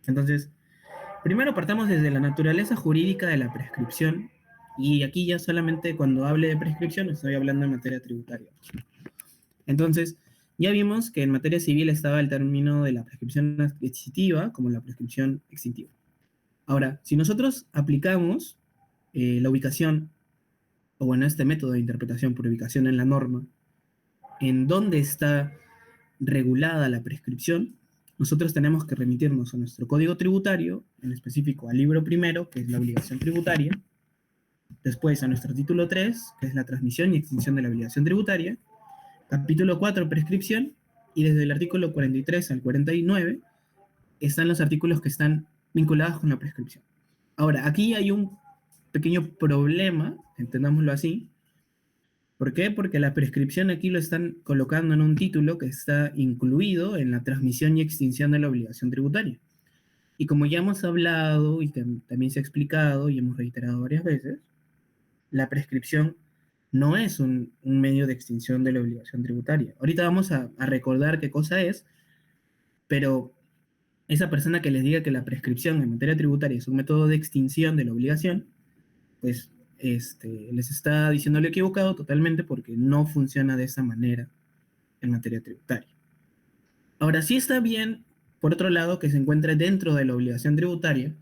Entonces, primero partamos desde la naturaleza jurídica de la prescripción, y aquí ya solamente cuando hable de prescripción estoy hablando en materia tributaria. Entonces, ya vimos que en materia civil estaba el término de la prescripción adquisitiva como la prescripción extintiva. Ahora, si nosotros aplicamos la ubicación, o bueno, este método de interpretación por ubicación en la norma, en dónde está regulada la prescripción, nosotros tenemos que remitirnos a nuestro código tributario, en específico al libro primero, que es la obligación tributaria, después a nuestro título 3, que es la transmisión y extinción de la obligación tributaria, capítulo 4, prescripción, y desde el artículo 43 al 49 están los artículos que están vinculados con la prescripción. Ahora, aquí hay un pequeño problema, entendámoslo así. ¿Por qué? Porque la prescripción aquí lo están colocando en un título que está incluido en la transmisión y extinción de la obligación tributaria. Y como ya hemos hablado y también se ha explicado y hemos reiterado varias veces, la prescripción no es un medio de extinción de la obligación tributaria. Ahorita vamos a recordar qué cosa es, pero esa persona que les diga que la prescripción en materia tributaria es un método de extinción de la obligación, pues les está diciendo lo equivocado totalmente porque no funciona de esa manera en materia tributaria. Ahora, sí está bien, por otro lado, que se encuentre dentro de la obligación tributaria,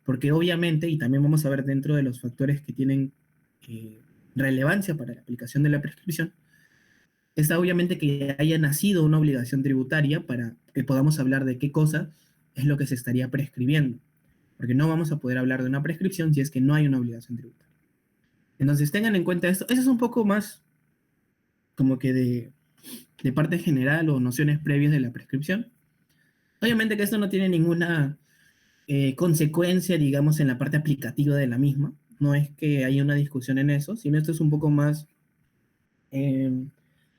porque obviamente, y también vamos a ver dentro de los factores que tienen eh, relevancia para la aplicación de la prescripción, está obviamente que haya nacido una obligación tributaria para que podamos hablar de qué cosa es lo que se estaría prescribiendo, porque no vamos a poder hablar de una prescripción si es que no hay una obligación tributaria. Entonces tengan en cuenta esto. Eso es un poco más como que de parte general o nociones previas de la prescripción. Obviamente que esto no tiene ninguna consecuencia, digamos, en la parte aplicativa de la misma. No es que haya una discusión en eso, sino esto es un poco más eh,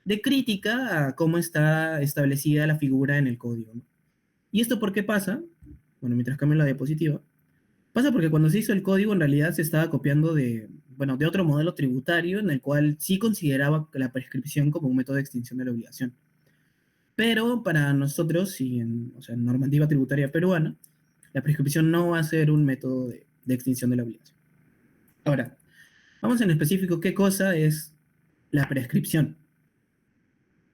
de crítica a cómo está establecida la figura en el código, ¿no? ¿Y esto por qué pasa? Bueno, mientras cambio la diapositiva. Pasa porque cuando se hizo el código en realidad se estaba copiando de, bueno, de otro modelo tributario en el cual sí consideraba la prescripción como un método de extinción de la obligación. Pero para nosotros, y o sea, en normativa tributaria peruana, la prescripción no va a ser un método de extinción de la obligación. Ahora, vamos en específico qué cosa es la prescripción.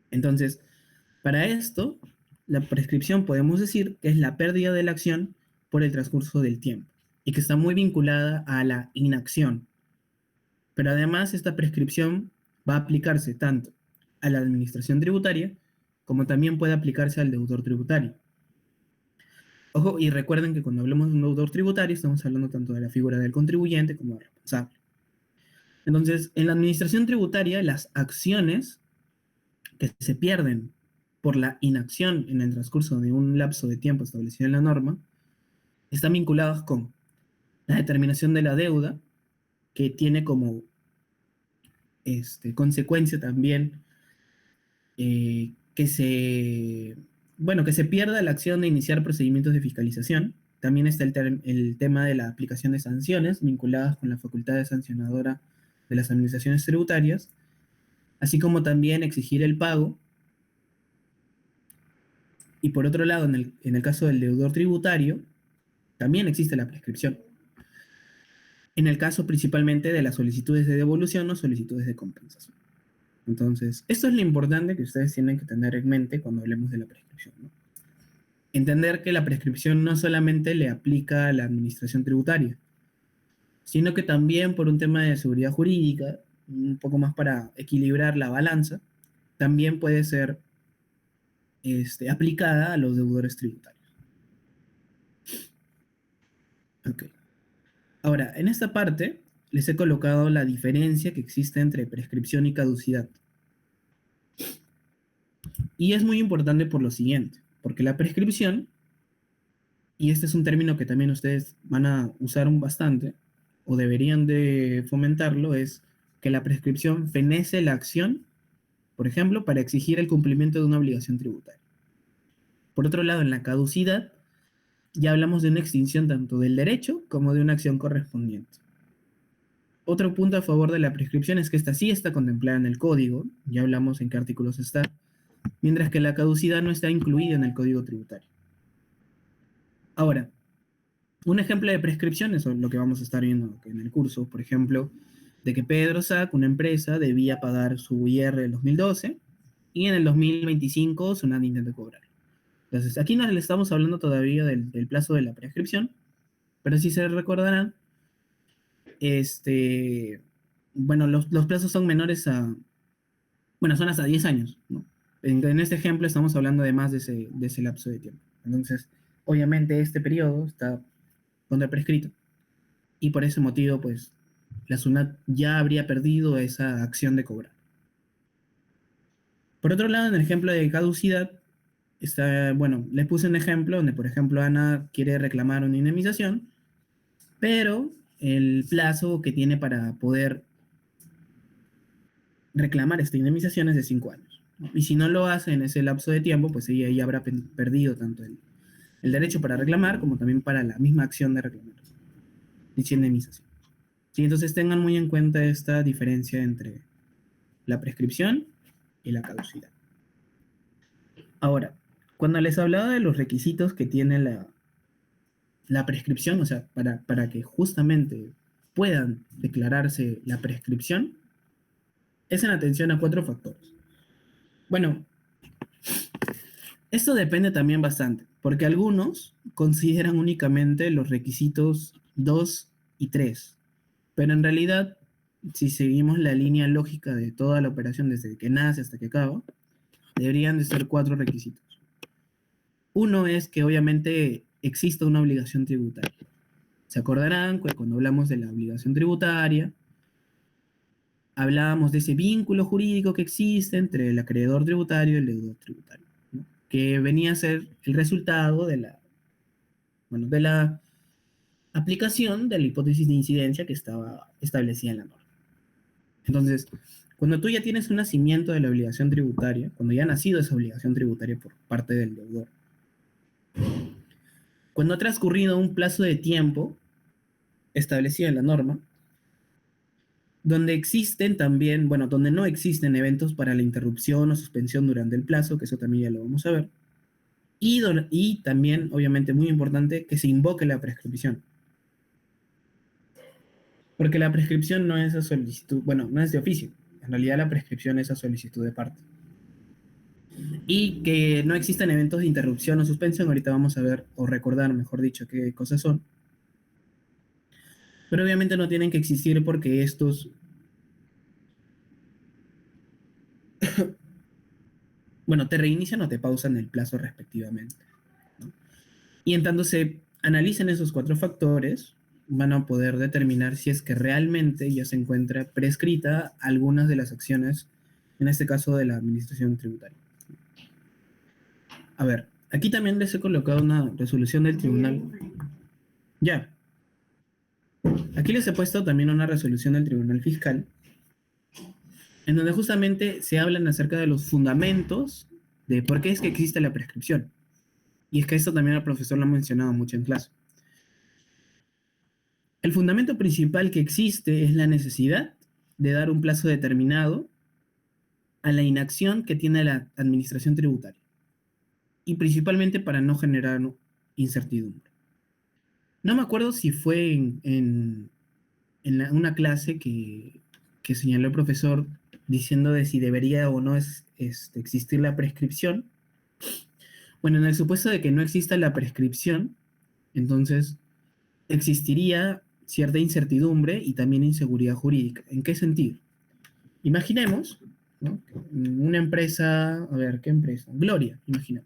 Entonces, para esto, la prescripción podemos decir que es la pérdida de la acción por el transcurso del tiempo y que está muy vinculada a la inacción. Pero además esta prescripción va a aplicarse tanto a la administración tributaria como también puede aplicarse al deudor tributario. Ojo, y recuerden que cuando hablamos de un deudor tributario estamos hablando tanto de la figura del contribuyente como del responsable. Entonces, en la administración tributaria, las acciones que se pierden por la inacción en el transcurso de un lapso de tiempo establecido en la norma están vinculadas con la determinación de la deuda, que tiene como consecuencia también que bueno, que se pierda la acción de iniciar procedimientos de fiscalización. También está el tema de la aplicación de sanciones vinculadas con la facultad de sancionadora de las administraciones tributarias, así como también exigir el pago. Y por otro lado, en el caso del deudor tributario, también existe la prescripción. En el caso principalmente de las solicitudes de devolución o solicitudes de compensación. Entonces, esto es lo importante que ustedes tienen que tener en mente cuando hablemos de la prescripción, ¿no? Entender que la prescripción no solamente le aplica a la administración tributaria, sino que también por un tema de seguridad jurídica, un poco más para equilibrar la balanza, también puede ser aplicada a los deudores tributarios. Ok. Ahora, en esta parte les he colocado la diferencia que existe entre prescripción y caducidad. Y es muy importante por lo siguiente, porque la prescripción, y este es un término que también ustedes van a usar bastante, o deberían de fomentarlo, es que la prescripción fenece la acción, por ejemplo, para exigir el cumplimiento de una obligación tributaria. Por otro lado, en la caducidad, ya hablamos de una extinción tanto del derecho como de una acción correspondiente. Otro punto a favor de la prescripción es que esta sí está contemplada en el código, ya hablamos en qué artículos está, mientras que la caducidad no está incluida en el código tributario. Ahora, Un ejemplo de prescripción es lo que vamos a estar viendo en el curso, por ejemplo, de que Pedro Sac, una empresa, debía pagar su IR del 2012 y en el 2025 Sunat intenta cobrar. Entonces, aquí no le estamos hablando todavía del plazo de la prescripción, pero si se recordarán, este, bueno, los plazos son menores a, bueno, son hasta 10 años, ¿no? En este ejemplo estamos hablando de más de ese lapso de tiempo. Entonces, obviamente este periodo está contra prescrito y por ese motivo, pues, la SUNAT ya habría perdido esa acción de cobrar. Por otro lado, en el ejemplo de caducidad, está, bueno, les puse un ejemplo donde, por ejemplo, Ana quiere reclamar una indemnización, pero el plazo que tiene para poder reclamar esta indemnización es de 5 años. Y si no lo hace en ese lapso de tiempo, pues ella ya habrá perdido tanto el derecho para reclamar como también para la misma acción de reclamar dicha indemnización. Sí, entonces tengan muy en cuenta esta diferencia entre la prescripción y la caducidad. Ahora, cuando les hablaba de los requisitos que tiene la prescripción, o sea, para que justamente puedan declararse la prescripción, es en atención a 4 factores. Bueno, esto depende también bastante, porque algunos consideran únicamente los requisitos 2 y 3, pero en realidad, si seguimos la línea lógica de toda la operación desde que nace hasta que acaba, deberían de ser 4 requisitos. Uno es que obviamente exista una obligación tributaria. Se acordarán que cuando hablamos de la obligación tributaria, hablábamos de ese vínculo jurídico que existe entre el acreedor tributario y el deudor tributario, ¿no? Que venía a ser el resultado de la aplicación de la hipótesis de incidencia que estaba establecida en la norma. Entonces, cuando tú ya tienes un nacimiento de la obligación tributaria, cuando ya ha nacido esa obligación tributaria por parte del deudor, cuando ha transcurrido un plazo de tiempo establecido en la norma, donde existen también, bueno, donde no existen eventos para la interrupción o suspensión durante el plazo, que eso también ya lo vamos a ver, y también, obviamente, muy importante, que se invoque la prescripción. Porque la prescripción no es a solicitud, bueno, no es de oficio. En realidad la prescripción es a solicitud de parte. Y que no existan eventos de interrupción o suspensión, ahorita vamos a ver, o recordar, mejor dicho, qué cosas son. Pero obviamente no tienen que existir porque estos, bueno, te reinician o te pausan el plazo respectivamente, ¿no? Y en tanto se analicen esos 4 factores, van a poder determinar si es que realmente ya se encuentra prescrita algunas de las acciones, en este caso de la administración tributaria. A ver, aquí también les he colocado una resolución del tribunal. Ya, aquí les he puesto también una resolución del tribunal fiscal, en donde justamente se hablan acerca de los fundamentos de por qué es que existe la prescripción. Y es que esto también el profesor lo ha mencionado mucho en clase. El fundamento principal que existe es la necesidad de dar un plazo determinado a la inacción que tiene la administración tributaria. Y principalmente para no generar incertidumbre. No me acuerdo si fue una clase que señaló el profesor diciendo de si debería o no existir la prescripción. Bueno, en el supuesto de que no exista la prescripción, entonces existiría cierta incertidumbre y también inseguridad jurídica. ¿En qué sentido? Imaginemos, ¿no? Una empresa, a ver, ¿qué empresa? Gloria, imagina.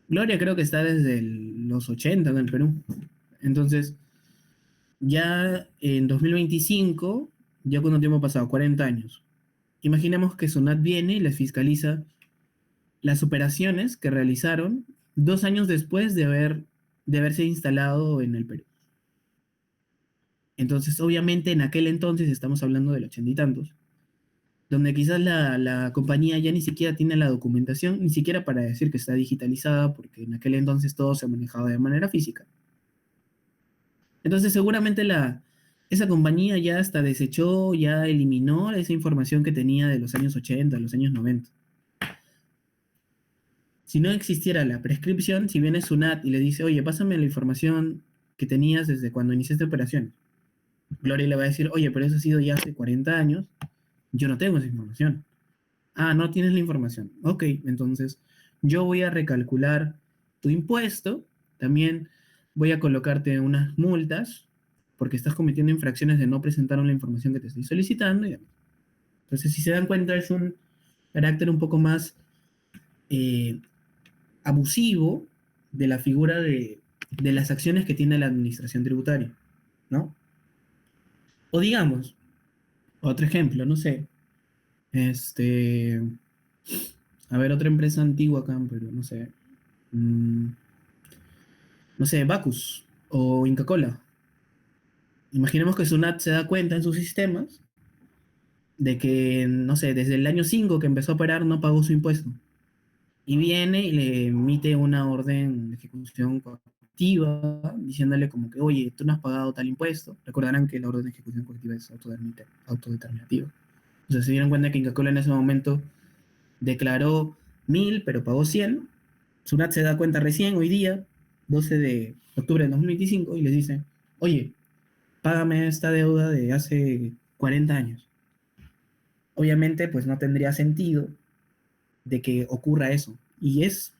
Gloria creo que está desde los 80 en el Perú. Entonces, ya en 2025, ya cuánto tiempo ha pasado, 40 años. Imaginemos que SUNAT viene y les fiscaliza las operaciones que realizaron 2 años después de haberse instalado en el Perú. Entonces, obviamente, en aquel entonces, estamos hablando del 80 y tantos, donde quizás la compañía ya ni siquiera tiene la documentación, ni siquiera para decir que está digitalizada, porque en aquel entonces todo se manejaba de manera física. Entonces, seguramente esa compañía ya hasta desechó, ya eliminó esa información que tenía de los años 80, los años 90. Si no existiera la prescripción, si viene SUNAT y le dice, oye, pásame la información que tenías desde cuando iniciaste operaciones, Gloria le va a decir, oye, pero eso ha sido ya hace 40 años, yo no tengo esa información. Ah, no tienes la información. Ok, entonces yo voy a recalcular tu impuesto, también voy a colocarte unas multas, porque estás cometiendo infracciones de no presentar la información que te estoy solicitando. Entonces, si se dan cuenta, es un carácter un poco más eh, abusivo de la figura de las acciones que tiene la administración tributaria, ¿no? O digamos, otro ejemplo, no sé, este, a ver, otra empresa antigua acá en Perú, no sé, mm, no sé, Bacus o Inca Kola. Imaginemos que Sunat se da cuenta en sus sistemas de que, no sé, desde el año 5 que empezó a operar no pagó su impuesto. Y viene y le emite una orden de ejecución coactiva diciéndole como que, oye, tú no has pagado tal impuesto. Recordarán que la orden de ejecución coactiva es autodeterminativa. O sea, se dieron cuenta que Inca Kola en ese momento declaró 1000, pero pagó 100. Sunat se da cuenta recién, hoy día, 12 de octubre de 2025, y les dice, oye, págame esta deuda de hace 40 años. Obviamente, pues no tendría sentido de que ocurra eso. Y es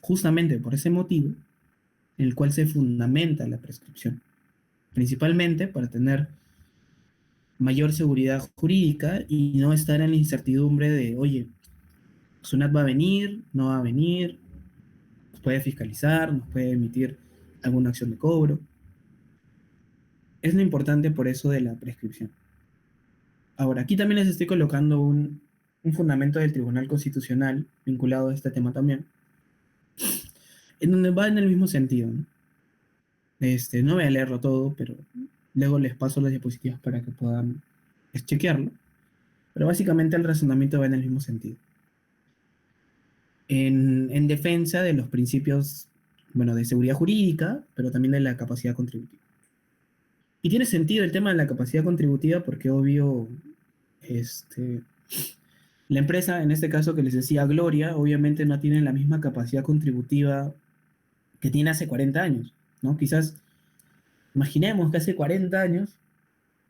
justamente por ese motivo en el cual se fundamenta la prescripción, principalmente para tener mayor seguridad jurídica y no estar en la incertidumbre de, oye, SUNAT va a venir, no va a venir, nos puede fiscalizar, nos puede emitir alguna acción de cobro. Es lo importante por eso de la prescripción. Ahora, aquí también les estoy colocando un fundamento del Tribunal Constitucional vinculado a este tema también, en donde va en el mismo sentido, ¿no? No voy a leerlo todo, pero luego les paso las diapositivas para que puedan chequearlo. Pero básicamente el razonamiento va en el mismo sentido. En defensa de los principios, bueno, de seguridad jurídica, pero también de la capacidad contributiva. Y tiene sentido el tema de la capacidad contributiva porque obvio, este, la empresa, en este caso que les decía Gloria, obviamente no tiene la misma capacidad contributiva que tiene hace 40 años, ¿no? Quizás, imaginemos que hace 40 años,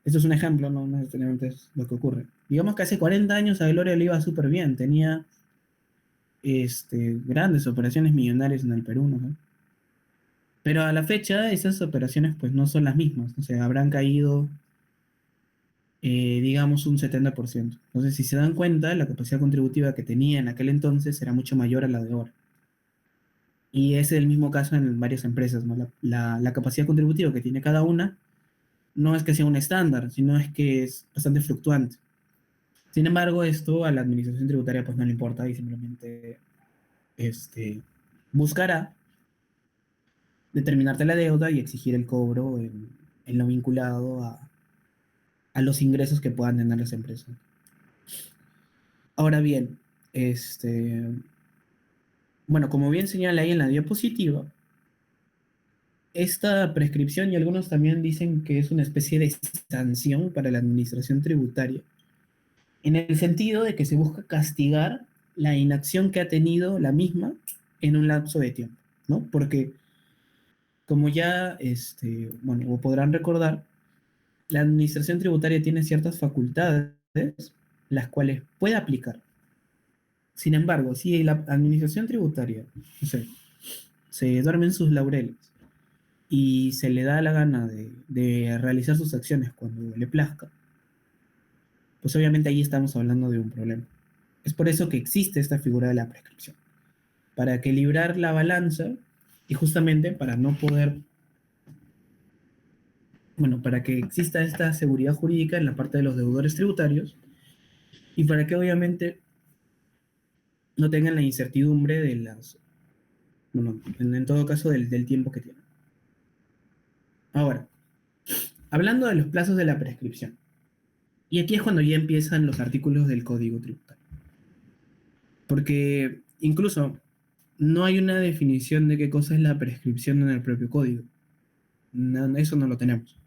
esto es un ejemplo, no necesariamente es lo que ocurre. Digamos que hace 40 años a Gloria le iba súper bien, tenía grandes operaciones millonarias en el Perú, ¿no? Pero a la fecha esas operaciones pues no son las mismas, o sea, habrán caído, digamos, un 70%. Entonces, si se dan cuenta, la capacidad contributiva que tenía en aquel entonces era mucho mayor a la de ahora. Y es el mismo caso en varias empresas, ¿no? La capacidad contributiva que tiene cada una no es que sea un estándar, sino es que es bastante fluctuante. Sin embargo, esto a la administración tributaria pues no le importa y simplemente buscará determinarte la deuda y exigir el cobro en lo vinculado a los ingresos que puedan tener las empresas. Ahora bien, bueno, como bien señala ahí en la diapositiva, esta prescripción y algunos también dicen que es una especie de sanción para la administración tributaria, en el sentido de que se busca castigar la inacción que ha tenido la misma en un lapso de tiempo, ¿no? Porque como ya, bueno, o podrán recordar, la administración tributaria tiene ciertas facultades, las cuales puede aplicar. Sin embargo, si la administración tributaria, no sé, se duerme en sus laureles y se le da la gana de realizar sus acciones cuando le plazca, pues obviamente ahí estamos hablando de un problema. Es por eso que existe esta figura de la prescripción, para equilibrar la balanza y justamente para no poder, bueno, para que exista esta seguridad jurídica en la parte de los deudores tributarios y para que obviamente no tengan la incertidumbre de las, bueno, en todo caso del tiempo que tienen. Ahora, hablando de los plazos de la prescripción, y aquí es cuando ya empiezan los artículos del Código Tributario, porque incluso no hay una definición de qué cosa es la prescripción en el propio código. No, eso no lo tenemos.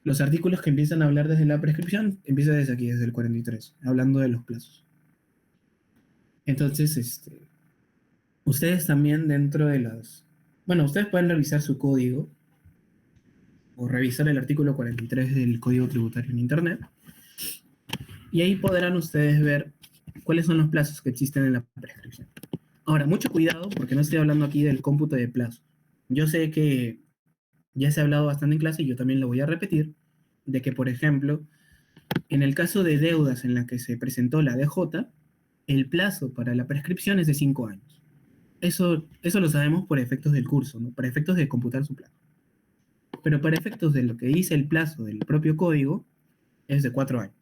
Los artículos que empiezan a hablar desde la prescripción empiezan desde aquí, desde el 43, hablando de los plazos. Entonces, Ustedes también dentro de bueno, ustedes pueden revisar su código o revisar el artículo 43 del Código Tributario en Internet y ahí podrán ustedes ver cuáles son los plazos que existen en la prescripción. Ahora, mucho cuidado porque no estoy hablando aquí del cómputo de plazos. Yo sé que ya se ha hablado bastante en clase y yo también lo voy a repetir, de que, por ejemplo, en el caso de deudas en la que se presentó la DJ, el plazo para la prescripción es de 5 años. Eso lo sabemos por efectos del curso, ¿no? Para efectos de computar su plazo. Pero para efectos de lo que dice el plazo del propio código, es de 4 años.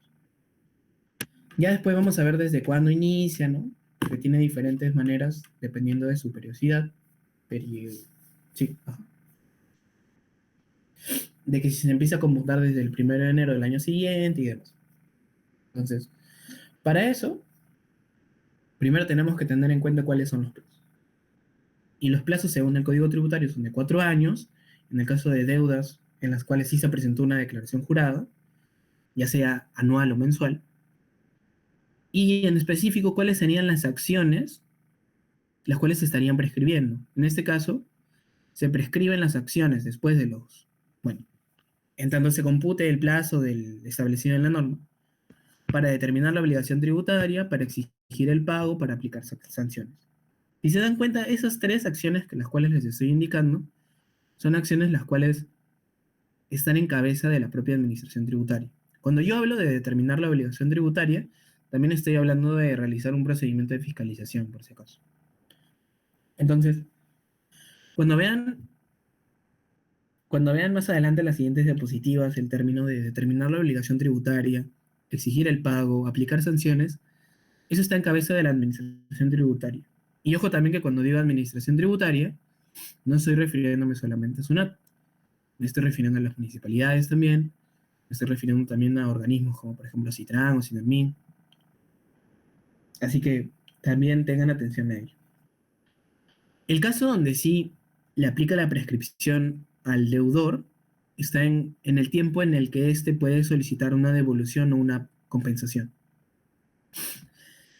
Ya después vamos a ver desde cuándo inicia, ¿no? Porque tiene diferentes maneras dependiendo de su periodicidad. Sí, ajá. De que si se empieza a computar desde el 1 de enero del año siguiente y demás. Entonces, para eso, primero tenemos que tener en cuenta cuáles son los plazos. Y los plazos, según el Código Tributario, son de 4 años, en el caso de deudas en las cuales sí se presentó una declaración jurada, ya sea anual o mensual, y en específico cuáles serían las acciones las cuales se estarían prescribiendo. En este caso, se prescriben las acciones después de bueno, en tanto se compute el plazo establecido en la norma, para determinar la obligación tributaria, para exigir el pago, para aplicar sanciones. Si se dan cuenta, esas tres acciones las cuales les estoy indicando son acciones las cuales están en cabeza de la propia administración tributaria. Cuando yo hablo de determinar la obligación tributaria, también estoy hablando de realizar un procedimiento de fiscalización, por si acaso. Entonces, cuando vean, cuando vean más adelante las siguientes diapositivas, el término de determinar la obligación tributaria, exigir el pago, aplicar sanciones, eso está en cabeza de la administración tributaria. Y ojo también que cuando digo administración tributaria, no estoy refiriéndome solamente a SUNAT, me estoy refiriendo a las municipalidades también, me estoy refiriendo también a organismos como por ejemplo Citran o Sinarmin. Así que también tengan atención a ello. El caso donde sí le aplica la prescripción al deudor está en el tiempo en el que éste puede solicitar una devolución o una compensación.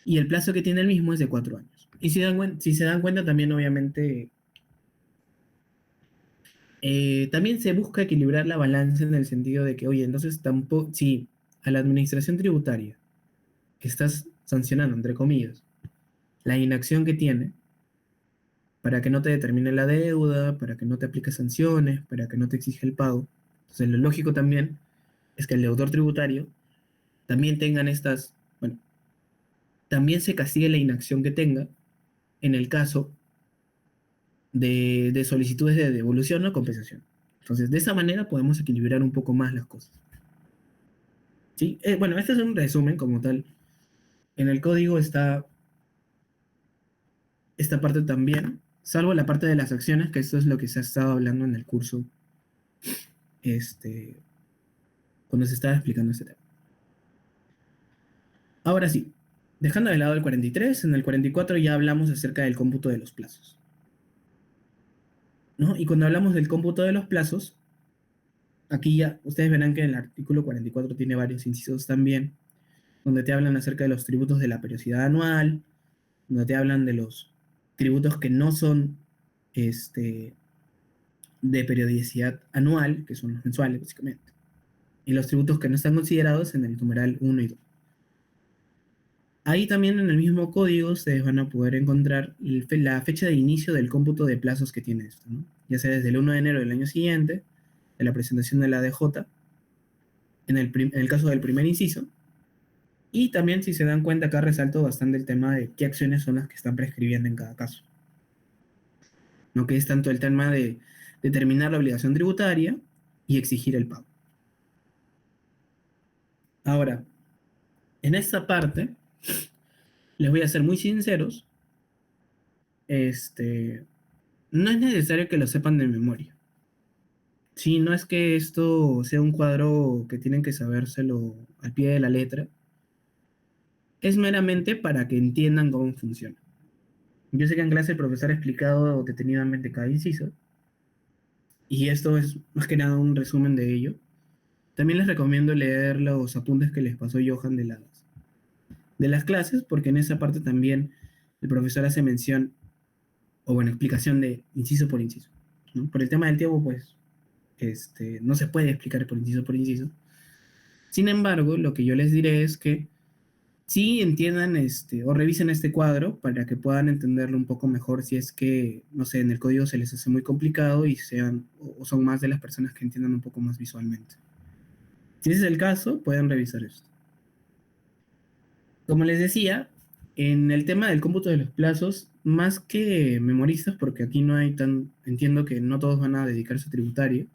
Y el plazo que tiene el mismo es de 4 años. Y si se dan cuenta, también obviamente, también se busca equilibrar la balanza en el sentido de que, oye, entonces tampoco, si a la administración tributaria estás sancionando, entre comillas, la inacción que tiene, para que no te determine la deuda, para que no te aplique sanciones, para que no te exija el pago. Entonces, lo lógico también es que el deudor tributario también tengan bueno, también se castigue la inacción que tenga en el caso de solicitudes de devolución o compensación. Entonces, de esa manera podemos equilibrar un poco más las cosas. ¿Sí? Bueno, este es un resumen como tal. En el código está esta parte también, salvo la parte de las acciones, que esto es lo que se ha estado hablando en el curso, este, cuando se estaba explicando este tema. Ahora sí, dejando de lado el 43, en el 44 ya hablamos acerca del cómputo de los plazos, ¿no? Y cuando hablamos del cómputo de los plazos, aquí ya ustedes verán que el artículo 44 tiene varios incisos también, donde te hablan acerca de los tributos de la periodicidad anual, donde te hablan de los tributos que no son de periodicidad anual, que son los mensuales, básicamente, y los tributos que no están considerados en el numeral 1 y 2. Ahí también en el mismo código ustedes van a poder encontrar la fecha de inicio del cómputo de plazos que tiene esto, ¿no? Ya sea desde el 1 de enero del año siguiente, de la presentación de la DJ, en el caso del primer inciso, y también si se dan cuenta acá resalto bastante el tema de qué acciones son las que están prescribiendo en cada caso. No que es tanto el tema de determinar la obligación tributaria y exigir el pago. Ahora, en esta parte, les voy a ser muy sinceros, no es necesario que lo sepan de memoria. Sí, no es que esto sea un cuadro que tienen que sabérselo al pie de la letra, es meramente para que entiendan cómo funciona. Yo sé que en clase el profesor ha explicado detenidamente cada inciso, y esto es más que nada un resumen de ello. También les recomiendo leer los apuntes que les pasó Johan de las clases, porque en esa parte también el profesor hace mención o bueno, explicación de inciso por inciso, ¿no? Por el tema del tiempo, pues, no se puede explicar por inciso por inciso. Sin embargo, lo que yo les diré es que sí entiendan o revisen este cuadro para que puedan entenderlo un poco mejor si es que, no sé, en el código se les hace muy complicado y sean o son más de las personas que entiendan un poco más visualmente. Si ese es el caso, pueden revisar esto. Como les decía, en el tema del cómputo de los plazos, más que memoristas, porque aquí no hay tan, entiendo que no todos van a dedicarse a tributario.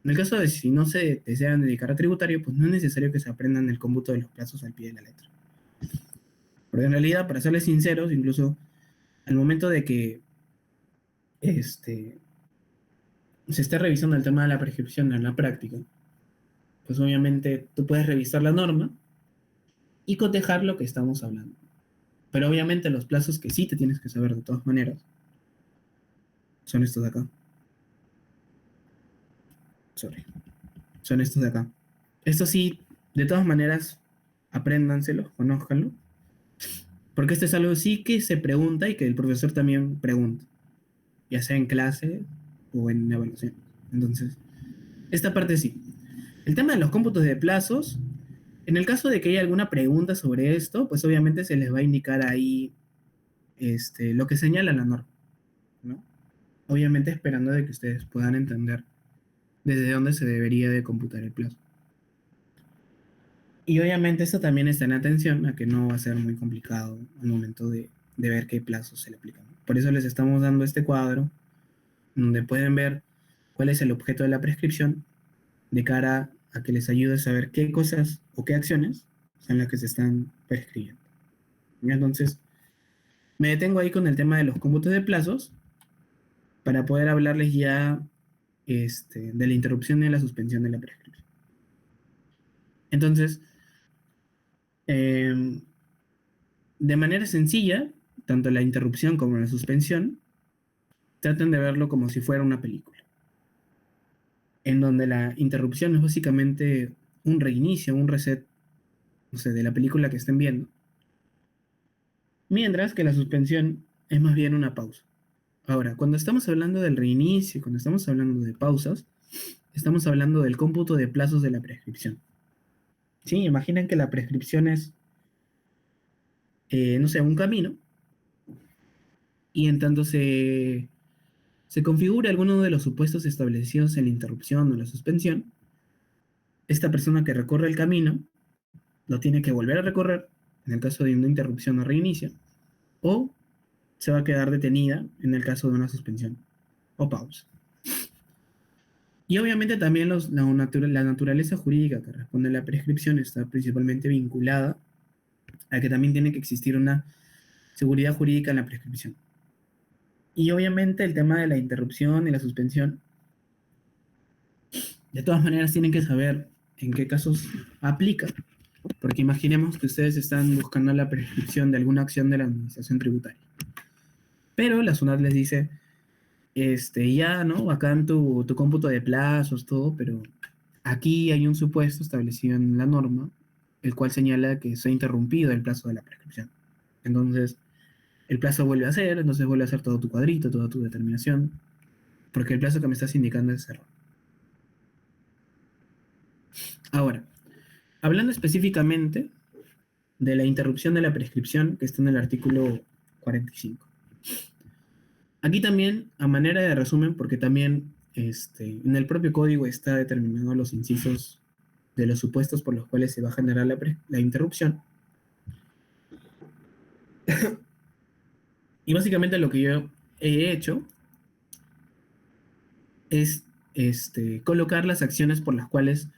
En el caso de si no se desean dedicar a tributario, pues no es necesario que se aprendan el cómputo de los plazos al pie de la letra. Porque en realidad, para serles sinceros, incluso al momento de que se esté revisando el tema de la prescripción en la práctica, pues obviamente tú puedes revisar la norma y cotejar lo que estamos hablando. Pero obviamente los plazos que sí te tienes que saber de todas maneras son estos de acá. Sorry. Son estos de acá. Estos sí, de todas maneras, apréndanselos, conózcanlo. Porque esto es algo sí que se pregunta y que el profesor también pregunta. Ya sea en clase o en evaluación. Entonces, esta parte sí. El tema de los cómputos de plazos, en el caso de que haya alguna pregunta sobre esto, pues obviamente se les va a indicar ahí lo que señala la norma, ¿no? Obviamente esperando de que ustedes puedan entender desde dónde se debería de computar el plazo. Y obviamente esto también está en atención a que no va a ser muy complicado al momento de ver qué plazos se le aplican. Por eso les estamos dando este cuadro donde pueden ver cuál es el objeto de la prescripción de cara a que les ayude a saber qué cosas o qué acciones son las que se están prescribiendo. Entonces, me detengo ahí con el tema de los cómputos de plazos para poder hablarles ya de la interrupción y la suspensión de la prescripción. Entonces, eh, de manera sencilla, tanto la interrupción como la suspensión, traten de verlo como si fuera una película, en donde la interrupción es básicamente un reinicio, un reset, no sé, de la película que estén viendo, mientras que la suspensión es más bien una pausa. Ahora, cuando estamos hablando del reinicio, cuando estamos hablando de pausas, estamos hablando del cómputo de plazos de la prescripción. ¿Sí? Imaginen que la prescripción es, no sé, un camino, y en tanto se configura alguno de los supuestos establecidos en la interrupción o la suspensión, esta persona que recorre el camino lo tiene que volver a recorrer en el caso de una interrupción o reinicio, o se va a quedar detenida en el caso de una suspensión o pausa. Y obviamente también la naturaleza jurídica que responde a la prescripción está principalmente vinculada a que también tiene que existir una seguridad jurídica en la prescripción. Y obviamente el tema de la interrupción y la suspensión, de todas maneras tienen que saber en qué casos aplica, porque imaginemos que ustedes están buscando la prescripción de alguna acción de la administración tributaria. Pero la SUNAT les dice, ya, ¿no? Bacán tu cómputo de plazos, todo, pero aquí hay un supuesto establecido en la norma, el cual señala que se ha interrumpido el plazo de la prescripción. Entonces, el plazo vuelve a ser, entonces vuelve a ser todo tu cuadrito, toda tu determinación, porque el plazo que me estás indicando es error. Ahora, hablando específicamente de la interrupción de la prescripción que está en el artículo 45. Aquí también, a manera de resumen, porque también en el propio código está determinado los incisos de los supuestos por los cuales se va a generar la interrupción. Y básicamente lo que yo he hecho es colocar las acciones por las cuales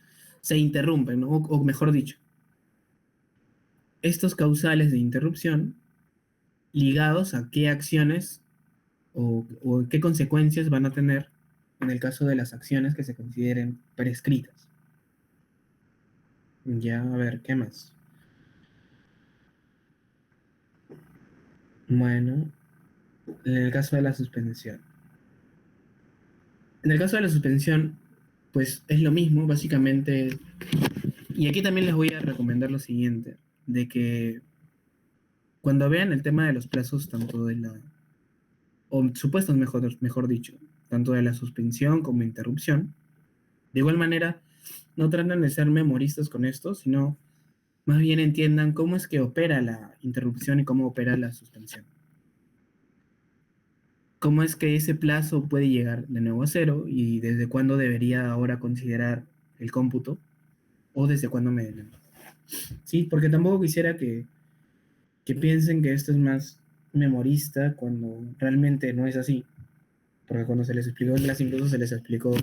se interrumpen, ¿no? O mejor dicho, estos causales de interrupción ligados a qué acciones o qué consecuencias van a tener en el caso de las acciones que se consideren prescritas. Ya, a ver, ¿qué más? Bueno, en el caso de la suspensión. En el caso de la suspensión, pues es lo mismo, básicamente. Y aquí también les voy a recomendar lo siguiente, de que cuando vean el tema de los plazos, tanto o supuestos, mejor dicho, tanto de la suspensión como interrupción. De igual manera, no tratan de ser memoristas con esto, sino más bien entiendan cómo es que opera la interrupción y cómo opera la suspensión. Cómo es que ese plazo puede llegar de nuevo a cero y desde cuándo debería ahora considerar el cómputo o desde cuándo me... Sí, porque tampoco quisiera que piensen que esto es más memorista cuando realmente no es así. Porque cuando se les explicó en clase incluso se les explicó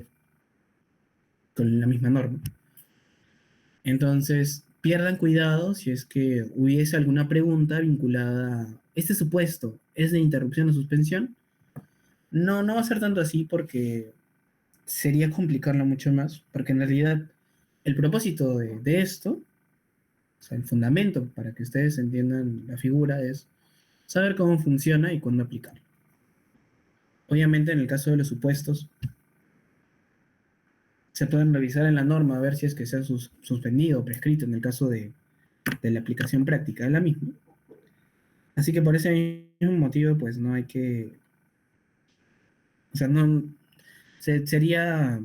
con la misma norma. Entonces, pierdan cuidado si es que hubiese alguna pregunta vinculada a este supuesto, ¿es de interrupción o suspensión? No, no va a ser tanto así porque sería complicarlo mucho más, porque en realidad el propósito de esto, o sea, el fundamento para que ustedes entiendan la figura es saber cómo funciona y cuándo aplicarlo. Obviamente, en el caso de los supuestos, se pueden revisar en la norma a ver si es que se ha suspendido o prescrito en el caso de la aplicación práctica de la misma. Así que por ese mismo motivo, pues no hay que, o sea, no, sería,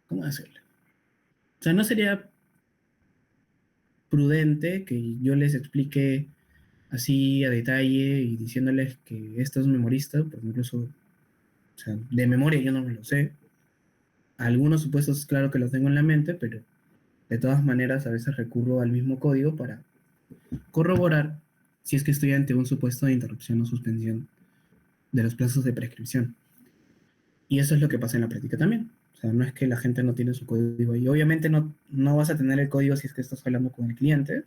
¿cómo decirlo? O sea, no sería prudente que yo les explique así a detalle y diciéndoles que esto es memorista, porque incluso, o sea, de memoria yo no me lo sé. Algunos supuestos, claro que los tengo en la mente, pero de todas maneras a veces recurro al mismo código para corroborar si es que estoy ante un supuesto de interrupción o suspensión de los plazos de prescripción. Y eso es lo que pasa en la práctica también. O sea, no es que la gente no tiene su código y obviamente no vas a tener el código si es que estás hablando con el cliente,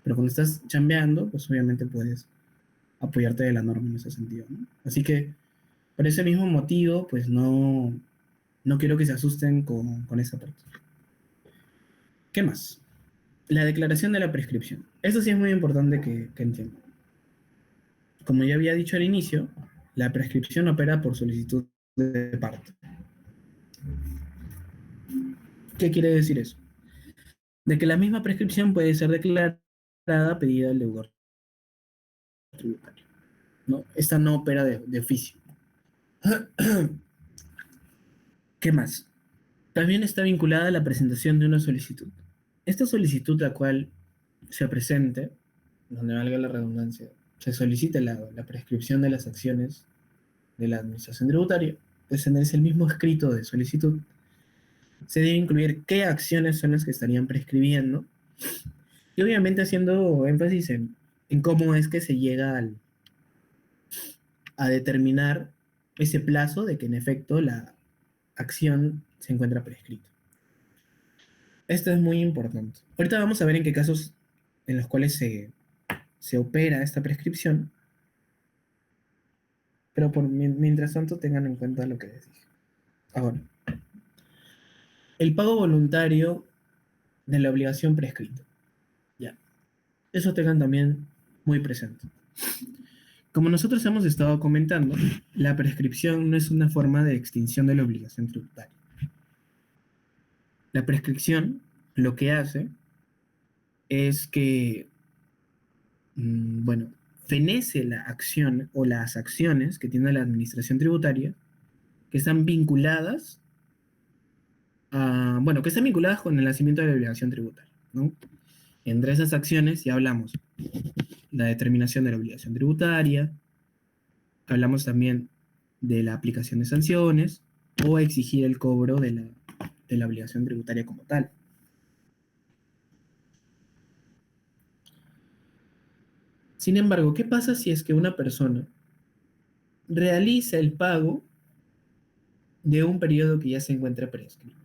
pero cuando estás chambeando, pues obviamente puedes apoyarte de la norma en ese sentido, ¿no? Así que por ese mismo motivo, pues no quiero que se asusten con esa parte. ¿Qué más? La declaración de la prescripción. Eso sí es muy importante que entiendan. Como ya había dicho al inicio, la prescripción opera por solicitud de parte. ¿Qué quiere decir eso? De que la misma prescripción puede ser declarada a pedido del deudor tributario, ¿no? Esta no opera de oficio. ¿Qué más? También está vinculada a la presentación de una solicitud. Esta solicitud, la cual se presente, donde valga la redundancia, se solicite la prescripción de las acciones de la administración tributaria, pues en el mismo escrito de solicitud se debe incluir qué acciones son las que estarían prescribiendo y obviamente haciendo énfasis en cómo es que se llega a determinar ese plazo de que en efecto la acción se encuentra prescrita. Esto es muy importante. Ahorita vamos a ver en qué casos en los cuales se opera esta prescripción, pero mientras tanto tengan en cuenta lo que les dije. Ahora, el pago voluntario de la obligación prescrita. Ya, eso tengan también muy presente. Como nosotros hemos estado comentando, la prescripción no es una forma de extinción de la obligación tributaria. La prescripción lo que hace es que, bueno, fenece la acción o las acciones que tiene la administración tributaria que están vinculadas bueno, que están vinculadas con el nacimiento de la obligación tributaria, ¿no? Entre esas acciones ya hablamos la determinación de la obligación tributaria, hablamos también de la aplicación de sanciones o exigir el cobro de la obligación tributaria como tal. Sin embargo, ¿qué pasa si es que una persona realiza el pago de un periodo que ya se encuentra prescrito?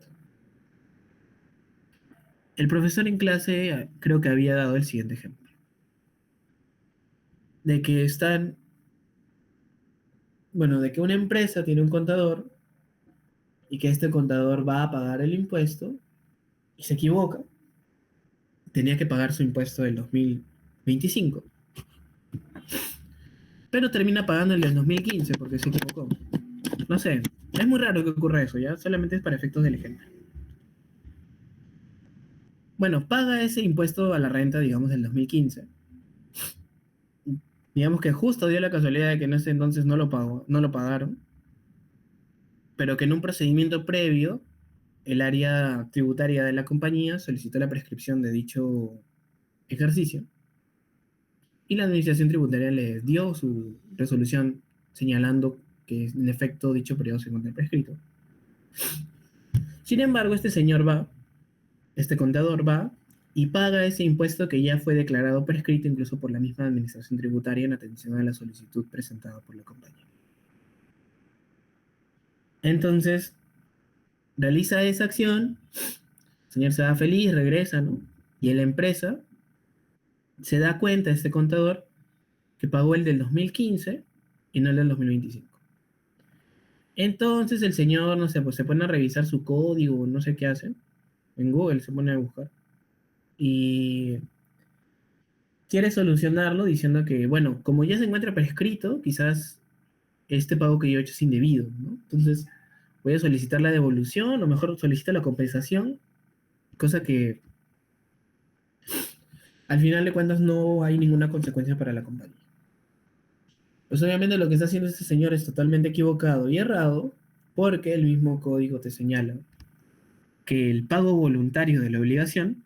El profesor en clase creo que había dado el siguiente ejemplo, de que de que una empresa tiene un contador y que este contador va a pagar el impuesto y se equivoca, tenía que pagar su impuesto del 2025, pero termina pagando el del 2015 porque se equivocó. No sé, es muy raro que ocurra eso, ¿ya? Solamente es para efectos del ejemplo. Bueno, paga ese impuesto a la renta, digamos, del 2015. Digamos que justo dio la casualidad de que en ese entonces no lo pagó, no lo pagaron, pero que en un procedimiento previo, el área tributaria de la compañía solicitó la prescripción de dicho ejercicio y la administración tributaria les dio su resolución señalando que en efecto dicho periodo se encuentra prescrito. Sin embargo, este señor va, este contador va y paga ese impuesto que ya fue declarado prescrito incluso por la misma administración tributaria en atención a la solicitud presentada por la compañía. Entonces, realiza esa acción, el señor se va feliz, regresa, ¿no? Y en la empresa se da cuenta este contador que pagó el del 2015 y no el del 2025. Entonces el señor, no sé, pues se pone a revisar su código, no sé qué hace. En Google se pone a buscar. Y quiere solucionarlo diciendo que, bueno, como ya se encuentra prescrito, quizás este pago que yo he hecho es indebido, ¿no? Entonces voy a solicitar la devolución, o mejor solicito la compensación, cosa que al final de cuentas no hay ninguna consecuencia para la compañía. Pues obviamente lo que está haciendo este señor es totalmente equivocado y errado, porque el mismo código te señala que el pago voluntario de la obligación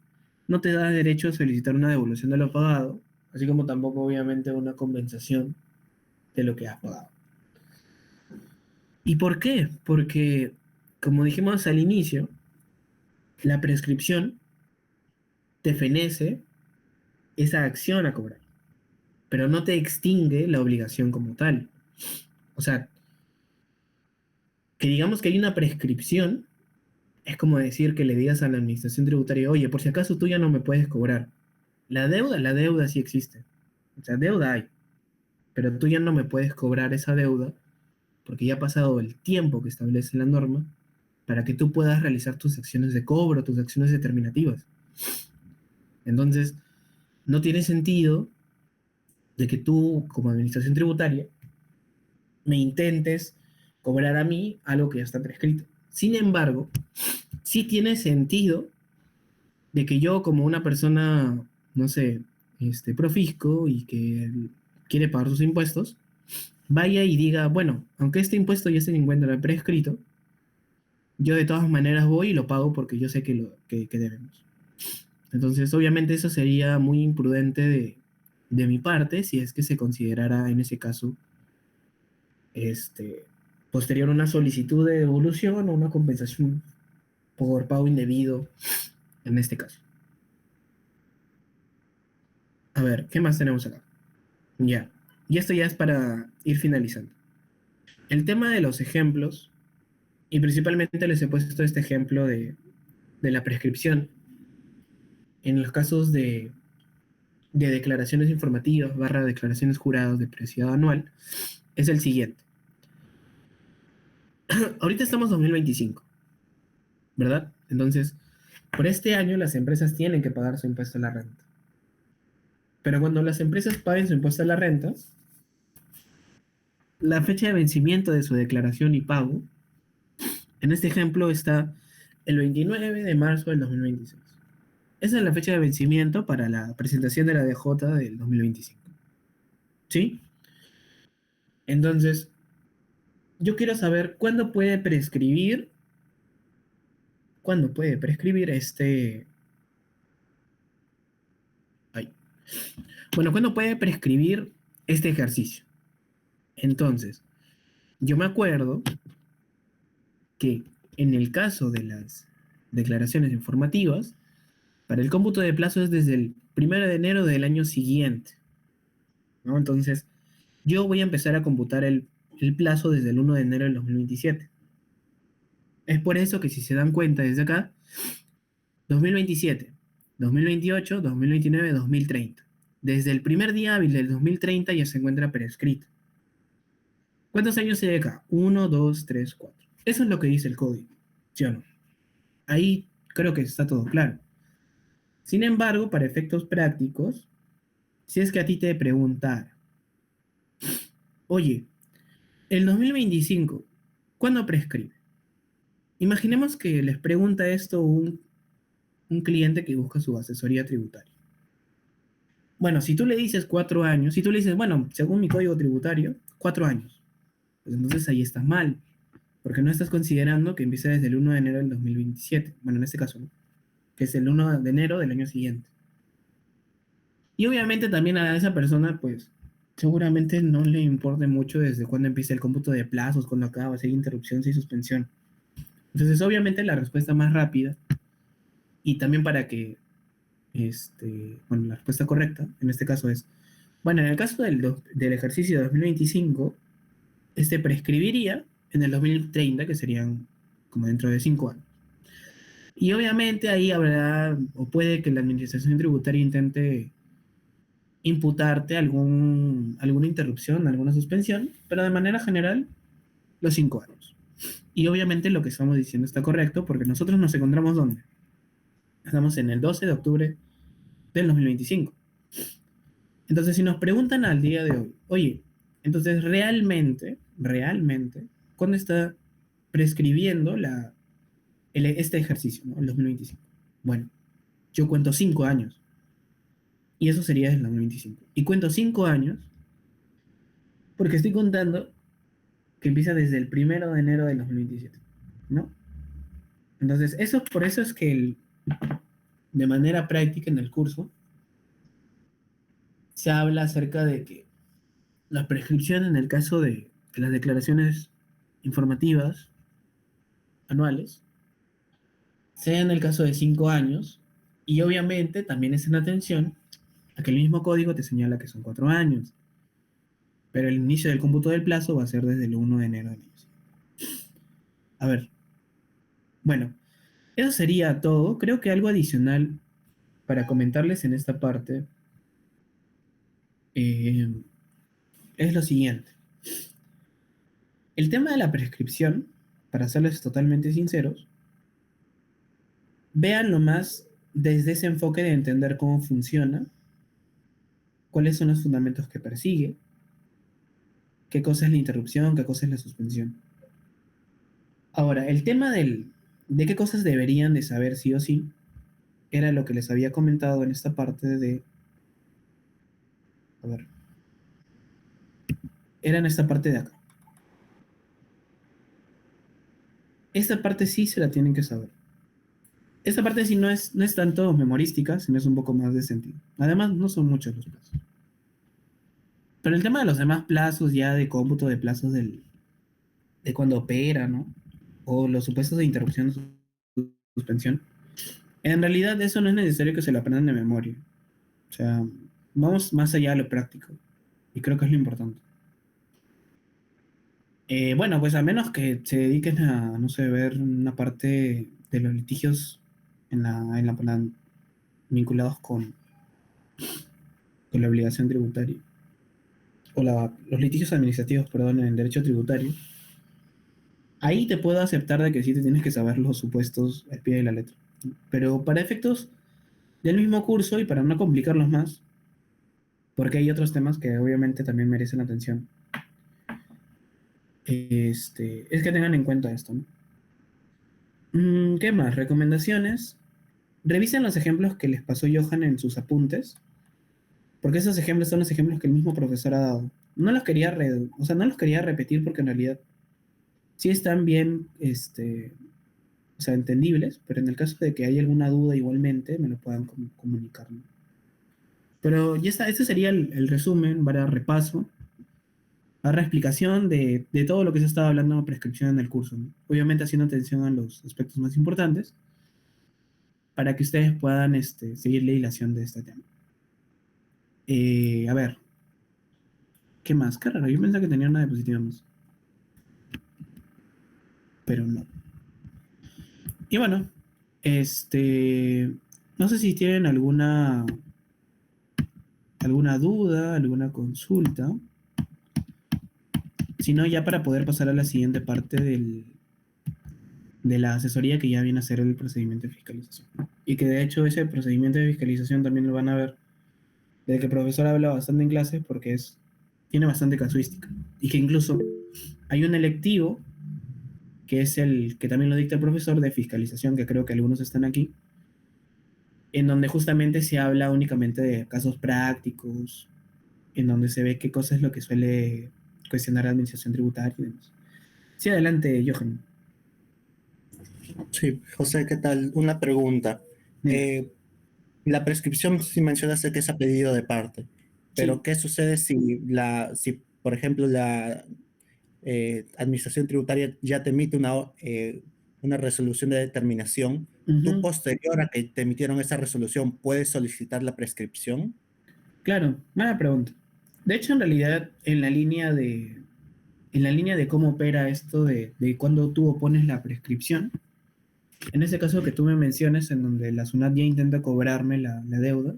no te da derecho a solicitar una devolución de lo pagado, así como tampoco obviamente una compensación de lo que has pagado. ¿Y por qué? Porque, como dijimos al inicio, la prescripción te fenece esa acción a cobrar, pero no te extingue la obligación como tal. O sea, que digamos que hay una prescripción, es como decir que le digas a la administración tributaria, oye, por si acaso tú ya no me puedes cobrar. La deuda sí existe. O sea, deuda hay, pero tú ya no me puedes cobrar esa deuda porque ya ha pasado el tiempo que establece la norma para que tú puedas realizar tus acciones de cobro, tus acciones determinativas. Entonces, no tiene sentido de que tú, como administración tributaria, me intentes cobrar a mí algo que ya está prescrito. Sin embargo, sí tiene sentido de que yo, como una persona, no sé, profisco y que quiere pagar sus impuestos, vaya y diga, bueno, aunque este impuesto ya se encuentra prescrito, yo de todas maneras voy y lo pago porque yo sé que debemos. Entonces, obviamente eso sería muy imprudente de mi parte si es que se considerara en ese caso este, posterior una solicitud de devolución o una compensación por pago indebido en este caso. A ver, ¿qué más tenemos acá? Ya, y esto ya es para ir finalizando. El tema de los ejemplos, y principalmente les he puesto este ejemplo de la prescripción en los casos de declaraciones informativas barra declaraciones juradas de periodicidad anual, es el siguiente. Ahorita estamos en 2025, ¿verdad? Entonces, por este año las empresas tienen que pagar su impuesto a la renta. Pero cuando las empresas paguen su impuesto a la renta, la fecha de vencimiento de su declaración y pago, en este ejemplo está el 29 de marzo del 2026. Esa es la fecha de vencimiento para la presentación de la DJ del 2025. ¿Sí? Entonces, yo quiero saber cuándo puede prescribir ay, bueno, cuándo puede prescribir este ejercicio. Entonces, yo me acuerdo que en el caso de las declaraciones informativas, para el cómputo de plazo es desde el 1 de enero del año siguiente, ¿no? Entonces, yo voy a empezar a computar el plazo desde el 1 de enero del 2027. Es por eso que si se dan cuenta desde acá, 2027, 2028, 2029, 2030. Desde el primer día hábil del 2030 ya se encuentra prescrito. ¿Cuántos años se acá? Uno, 2, 3, 4. Eso es lo que dice el código, ¿sí o no? Ahí creo que está todo claro. Sin embargo, para efectos prácticos, si es que a ti te preguntar, oye, el 2025, ¿cuándo prescribe? Imaginemos que les pregunta esto un cliente que busca su asesoría tributaria. Bueno, si tú le dices 4 años, si tú le dices, bueno, según mi código tributario, 4 años, pues entonces ahí estás mal, porque no estás considerando que empieza desde el 1 de enero del 2027, bueno, en este caso, ¿no? Que es el 1 de enero del año siguiente. Y obviamente también a esa persona, pues, seguramente no le importe mucho desde cuándo empieza el cómputo de plazos, cuándo acaba, si hay interrupción, si hay suspensión. Entonces, obviamente la respuesta más rápida, y también para que, bueno, la respuesta correcta, en este caso es, bueno, en el caso del ejercicio de 2025, prescribiría en el 2030, que serían como dentro de 5 años. Y obviamente ahí habrá, o puede que la administración tributaria intente imputarte alguna interrupción, alguna suspensión, pero de manera general, los 5 años. Y obviamente lo que estamos diciendo está correcto, porque nosotros nos encontramos ¿dónde? Estamos en el 12 de octubre del 2025. Entonces, si nos preguntan al día de hoy, oye, entonces realmente, ¿cuándo está prescribiendo este ejercicio, ¿no? El 2025? Bueno, yo cuento 5 años, y eso sería el 2025. Y cuento 5 años porque estoy contando que empieza desde el 1 de enero del 2027, ¿no? Entonces, por eso es que de manera práctica en el curso se habla acerca de que la prescripción en el caso de las declaraciones informativas anuales sea en el caso de 5 años, y obviamente también es en atención a que el mismo código te señala que son 4 años, pero el inicio del cómputo del plazo va a ser desde el 1 de enero del año. A ver, bueno, eso sería todo. Creo que algo adicional para comentarles en esta parte eh, es lo siguiente. El tema de la prescripción, para serles totalmente sinceros, véanlo más desde ese enfoque de entender cómo funciona, cuáles son los fundamentos que persigue, qué cosa es la interrupción, qué cosa es la suspensión. Ahora, el tema de qué cosas deberían de saber sí o sí, era lo que les había comentado en esta parte a ver, era en esta parte de acá. Esta parte sí se la tienen que saber. Esta parte sí no es tanto memorística, sino es un poco más de sentido. Además, no son muchos los plazos. Pero el tema de los demás plazos, ya de cómputo de plazos de cuando opera, ¿no? O los supuestos de interrupción o suspensión, en realidad eso no es necesario que se lo aprendan de memoria. O sea, vamos más allá de lo práctico. Y creo que es lo importante. Bueno, pues a menos que se dediquen a, no sé, ver una parte de los litigios vinculados con la obligación tributaria, o los litigios administrativos, perdón, en el derecho tributario, ahí te puedo aceptar de que sí te tienes que saber los supuestos al pie de la letra. Pero para efectos del mismo curso y para no complicarlos más, porque hay otros temas que obviamente también merecen atención, es que tengan en cuenta esto, ¿no? ¿Qué más? Recomendaciones. Revisen los ejemplos que les pasó Johan en sus apuntes, porque esos ejemplos son los ejemplos que el mismo profesor ha dado. No los quería, o sea, no los quería repetir porque en realidad sí están bien, o sea, entendibles, pero en el caso de que haya alguna duda igualmente, me lo puedan comunicar, ¿no? Pero ya está, este sería el resumen, para repaso, para explicación de todo lo que se estaba hablando en prescripción en el curso, ¿no? Obviamente haciendo atención a los aspectos más importantes, para que ustedes puedan seguir la hilación de este tema. A ver, ¿qué más? Qué raro, yo pensaba que tenía una diapositiva más, pero no. Y bueno, no sé si tienen alguna duda, alguna consulta, sino ya para poder pasar a la siguiente parte de la asesoría, que ya viene a ser el procedimiento de fiscalización. Y que de hecho ese procedimiento de fiscalización también lo van a ver, de que el profesor habla bastante en clase porque tiene bastante casuística. Y que incluso hay un electivo que es el que también lo dicta el profesor de fiscalización, que creo que algunos están aquí, en donde justamente se habla únicamente de casos prácticos, en donde se ve qué cosa es lo que suele cuestionar la administración tributaria y demás. Sí, adelante, Johan. Sí, José, ¿qué tal? Una pregunta. Dime. Eh, la prescripción, si mencionaste que es a pedido de parte, pero Sí. ¿qué sucede si por ejemplo, la Administración Tributaria ya te emite una resolución de determinación? ¿Tú, Ujú. posterior a que te emitieron esa resolución, puedes solicitar la prescripción? Claro, buena pregunta. De hecho, en realidad, en la línea de cómo opera esto de cuando tú opones la prescripción, en ese caso que tú me mencionas, en donde la SUNAT ya intenta cobrarme la deuda,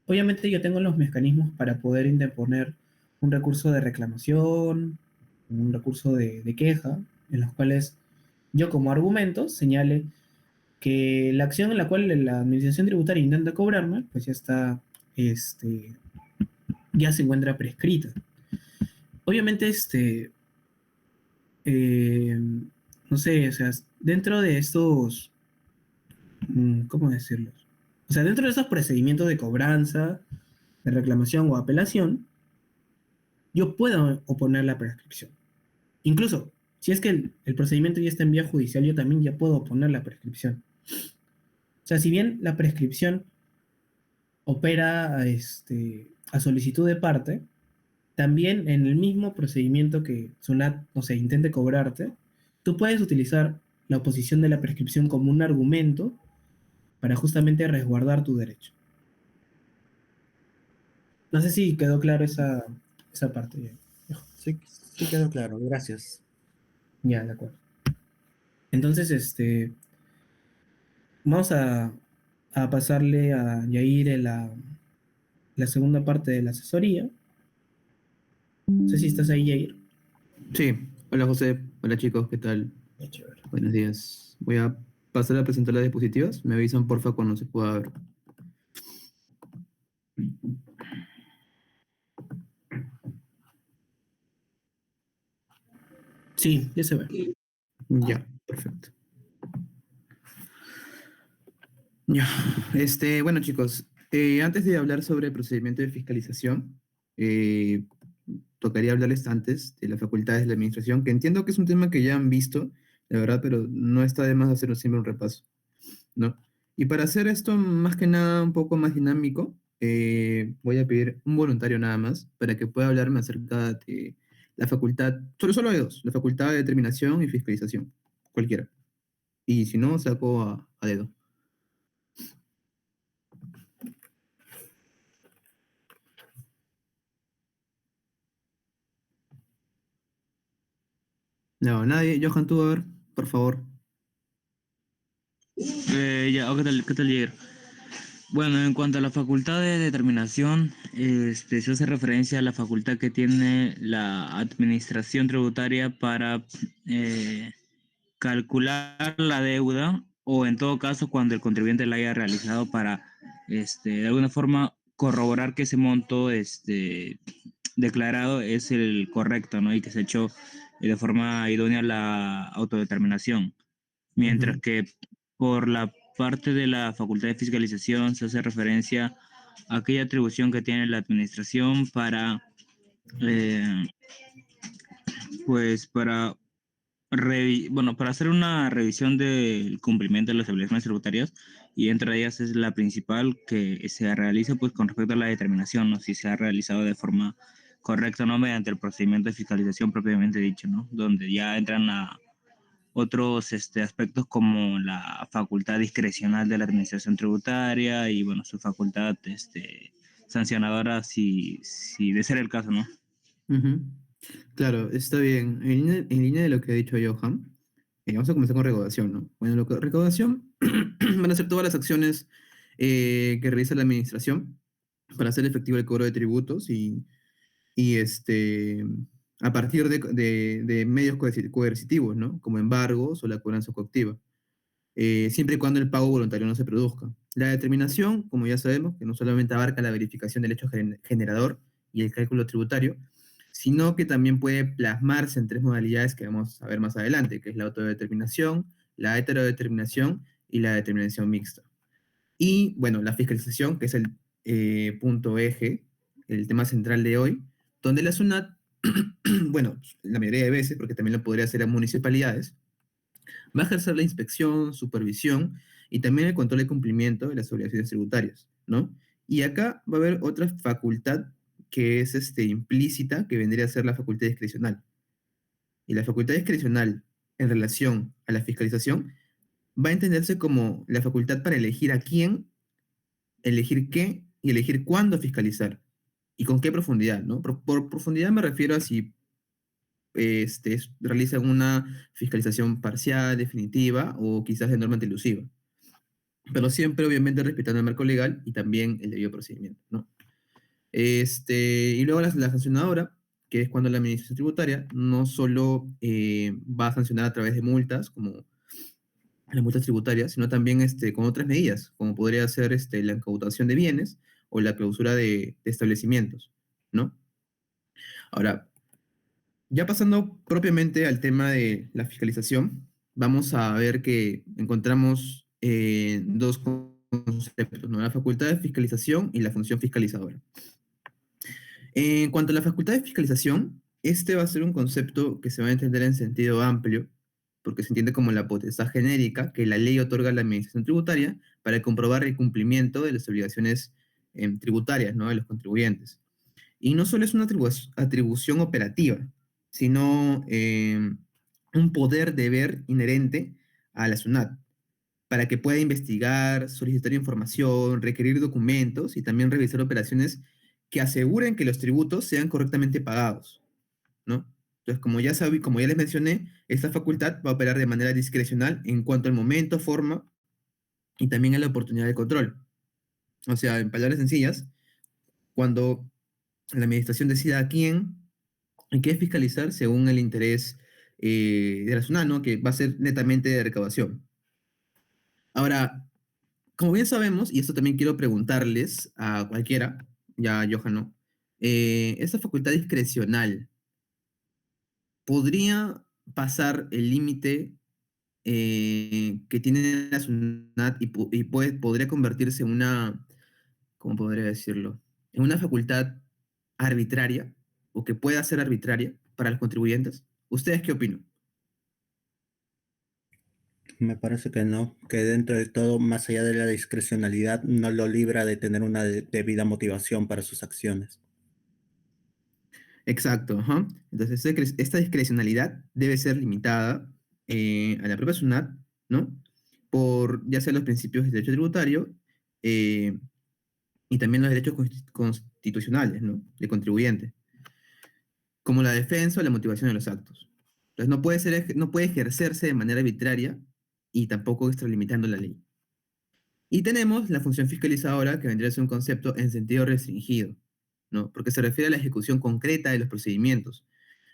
obviamente yo tengo los mecanismos para poder interponer un recurso de reclamación, un recurso de queja, en los cuales yo como argumento señale que la acción en la cual la administración tributaria intenta cobrarme, pues ya está, este, ya se encuentra prescrita. Obviamente, eh, no sé, o sea, dentro de estos, ¿cómo decirlo? O sea, dentro de esos procedimientos de cobranza, de reclamación o apelación, yo puedo oponer la prescripción. Incluso, si es que el procedimiento ya está en vía judicial, yo también ya puedo oponer la prescripción. O sea, si bien la prescripción opera a solicitud de parte, también en el mismo procedimiento que SUNAT, o sea, intente cobrarte, tú puedes utilizar la oposición de la prescripción como un argumento para justamente resguardar tu derecho. No sé si quedó claro esa parte. Sí, sí quedó claro, gracias. Ya, de acuerdo. Entonces, vamos a pasarle a Yair la segunda parte de la asesoría. No sé si estás ahí, Yair. Sí, hola José, hola chicos, ¿qué tal? Ya, chévere. Buenos días. Voy a pasar a presentar las diapositivas. Me avisan porfa cuando se pueda ver. Sí, ya se ve. Ya, perfecto. Ya, bueno chicos, antes de hablar sobre el procedimiento de fiscalización, eh, tocaría hablarles antes de las facultades de la administración, que entiendo que es un tema que ya han visto, la verdad, pero no está de más hacer siempre un repaso, ¿no? Y para hacer esto más que nada un poco más dinámico, voy a pedir un voluntario nada más para que pueda hablarme acerca de la facultad, solo hay dos, la facultad de determinación y fiscalización, cualquiera. Y si no, saco a dedo. No, nadie, Johan, tú a ver, por favor. ¿Qué tal, Jair? Bueno, en cuanto a la facultad de determinación, se hace referencia a la facultad que tiene la administración tributaria para eh, calcular la deuda o en todo caso cuando el contribuyente la haya realizado para, de alguna forma corroborar que ese monto, declarado es el correcto, ¿no? Y que se ha hecho de forma idónea la autodeterminación. Mientras Ujú, que por la parte de la Facultad de Fiscalización se hace referencia a aquella atribución que tiene la administración para, eh, pues, para hacer una revisión del cumplimiento de las obligaciones tributarias y entre ellas es la principal que se realiza pues con respecto a la determinación, ¿no? Si se ha realizado de forma correcta o no mediante el procedimiento de fiscalización propiamente dicho, ¿no? Donde ya entran a otros aspectos como la facultad discrecional de la administración tributaria y bueno, su facultad sancionadora si de ser el caso, ¿no? ujú. Claro, está bien. En línea de lo que ha dicho Johan, vamos a comenzar con recaudación, ¿no? Bueno, recaudación van a ser todas las acciones que realiza la administración para hacer efectivo el cobro de tributos y a partir de medios coercitivos, ¿no? Como embargos o la cobranza coactiva, siempre y cuando el pago voluntario no se produzca. La determinación, como ya sabemos, que no solamente abarca la verificación del hecho generador y el cálculo tributario, sino que también puede plasmarse en tres modalidades que vamos a ver más adelante, que es la autodeterminación, la heterodeterminación y la determinación mixta. Y bueno, la fiscalización, que es el punto eje, el tema central de hoy, donde la SUNAT, bueno, la mayoría de veces, porque también lo podría hacer a municipalidades, va a ejercer la inspección, supervisión y también el control de cumplimiento de las obligaciones tributarias, ¿no? Y acá va a haber otra facultad que es implícita, que vendría a ser la facultad discrecional. Y la facultad discrecional en relación a la fiscalización va a entenderse como la facultad para elegir a quién, elegir qué y elegir cuándo fiscalizar y con qué profundidad, ¿no? Por profundidad me refiero a si realizan una fiscalización parcial, definitiva o quizás de norma antielusiva, pero siempre obviamente respetando el marco legal y también el debido procedimiento, ¿no? Y luego la sancionadora, que es cuando la administración tributaria no solo va a sancionar a través de multas, como las multas tributarias, sino también con otras medidas, como podría ser la incautación de bienes o la clausura de establecimientos, ¿no? Ahora, ya pasando propiamente al tema de la fiscalización, vamos a ver que encontramos dos conceptos, ¿no? La facultad de fiscalización y la función fiscalizadora. En cuanto a la facultad de fiscalización, este va a ser un concepto que se va a entender en sentido amplio, porque se entiende como la potestad genérica que la ley otorga a la administración tributaria para comprobar el cumplimiento de las obligaciones tributarias, ¿no? De los contribuyentes. Y no solo es una atribución operativa, sino un poder deber inherente a la SUNAT, para que pueda investigar, solicitar información, requerir documentos y también revisar operaciones que aseguren que los tributos sean correctamente pagados, ¿no? Entonces, como ya les mencioné, esta facultad va a operar de manera discrecional en cuanto al momento, forma y también a la oportunidad de control. O sea, en palabras sencillas, cuando la administración decida a quién y qué fiscalizar según el interés de la SUNAT, ¿no? Que va a ser netamente de recaudación. Ahora, como bien sabemos, y esto también quiero preguntarles a cualquiera, ya a Johan, ¿no? Esta facultad discrecional, ¿podría pasar el límite que tiene la SUNAT y podría convertirse en una, ¿cómo podría decirlo? En una facultad arbitraria o que pueda ser arbitraria para los contribuyentes? ¿Ustedes qué opinan? Me parece que no, que dentro de todo, más allá de la discrecionalidad, no lo libra de tener una debida motivación para sus acciones. Exacto, ajá. Entonces, esta discrecionalidad debe ser limitada a la propia SUNAT, ¿no? Por ya sea los principios del derecho tributario eh, y también los derechos constitucionales, ¿no? De contribuyente, como la defensa o la motivación de los actos. Entonces, no puede ejercerse de manera arbitraria y tampoco extralimitando la ley. Y tenemos la función fiscalizadora, que vendría a ser un concepto en sentido restringido, ¿no? Porque se refiere a la ejecución concreta de los procedimientos.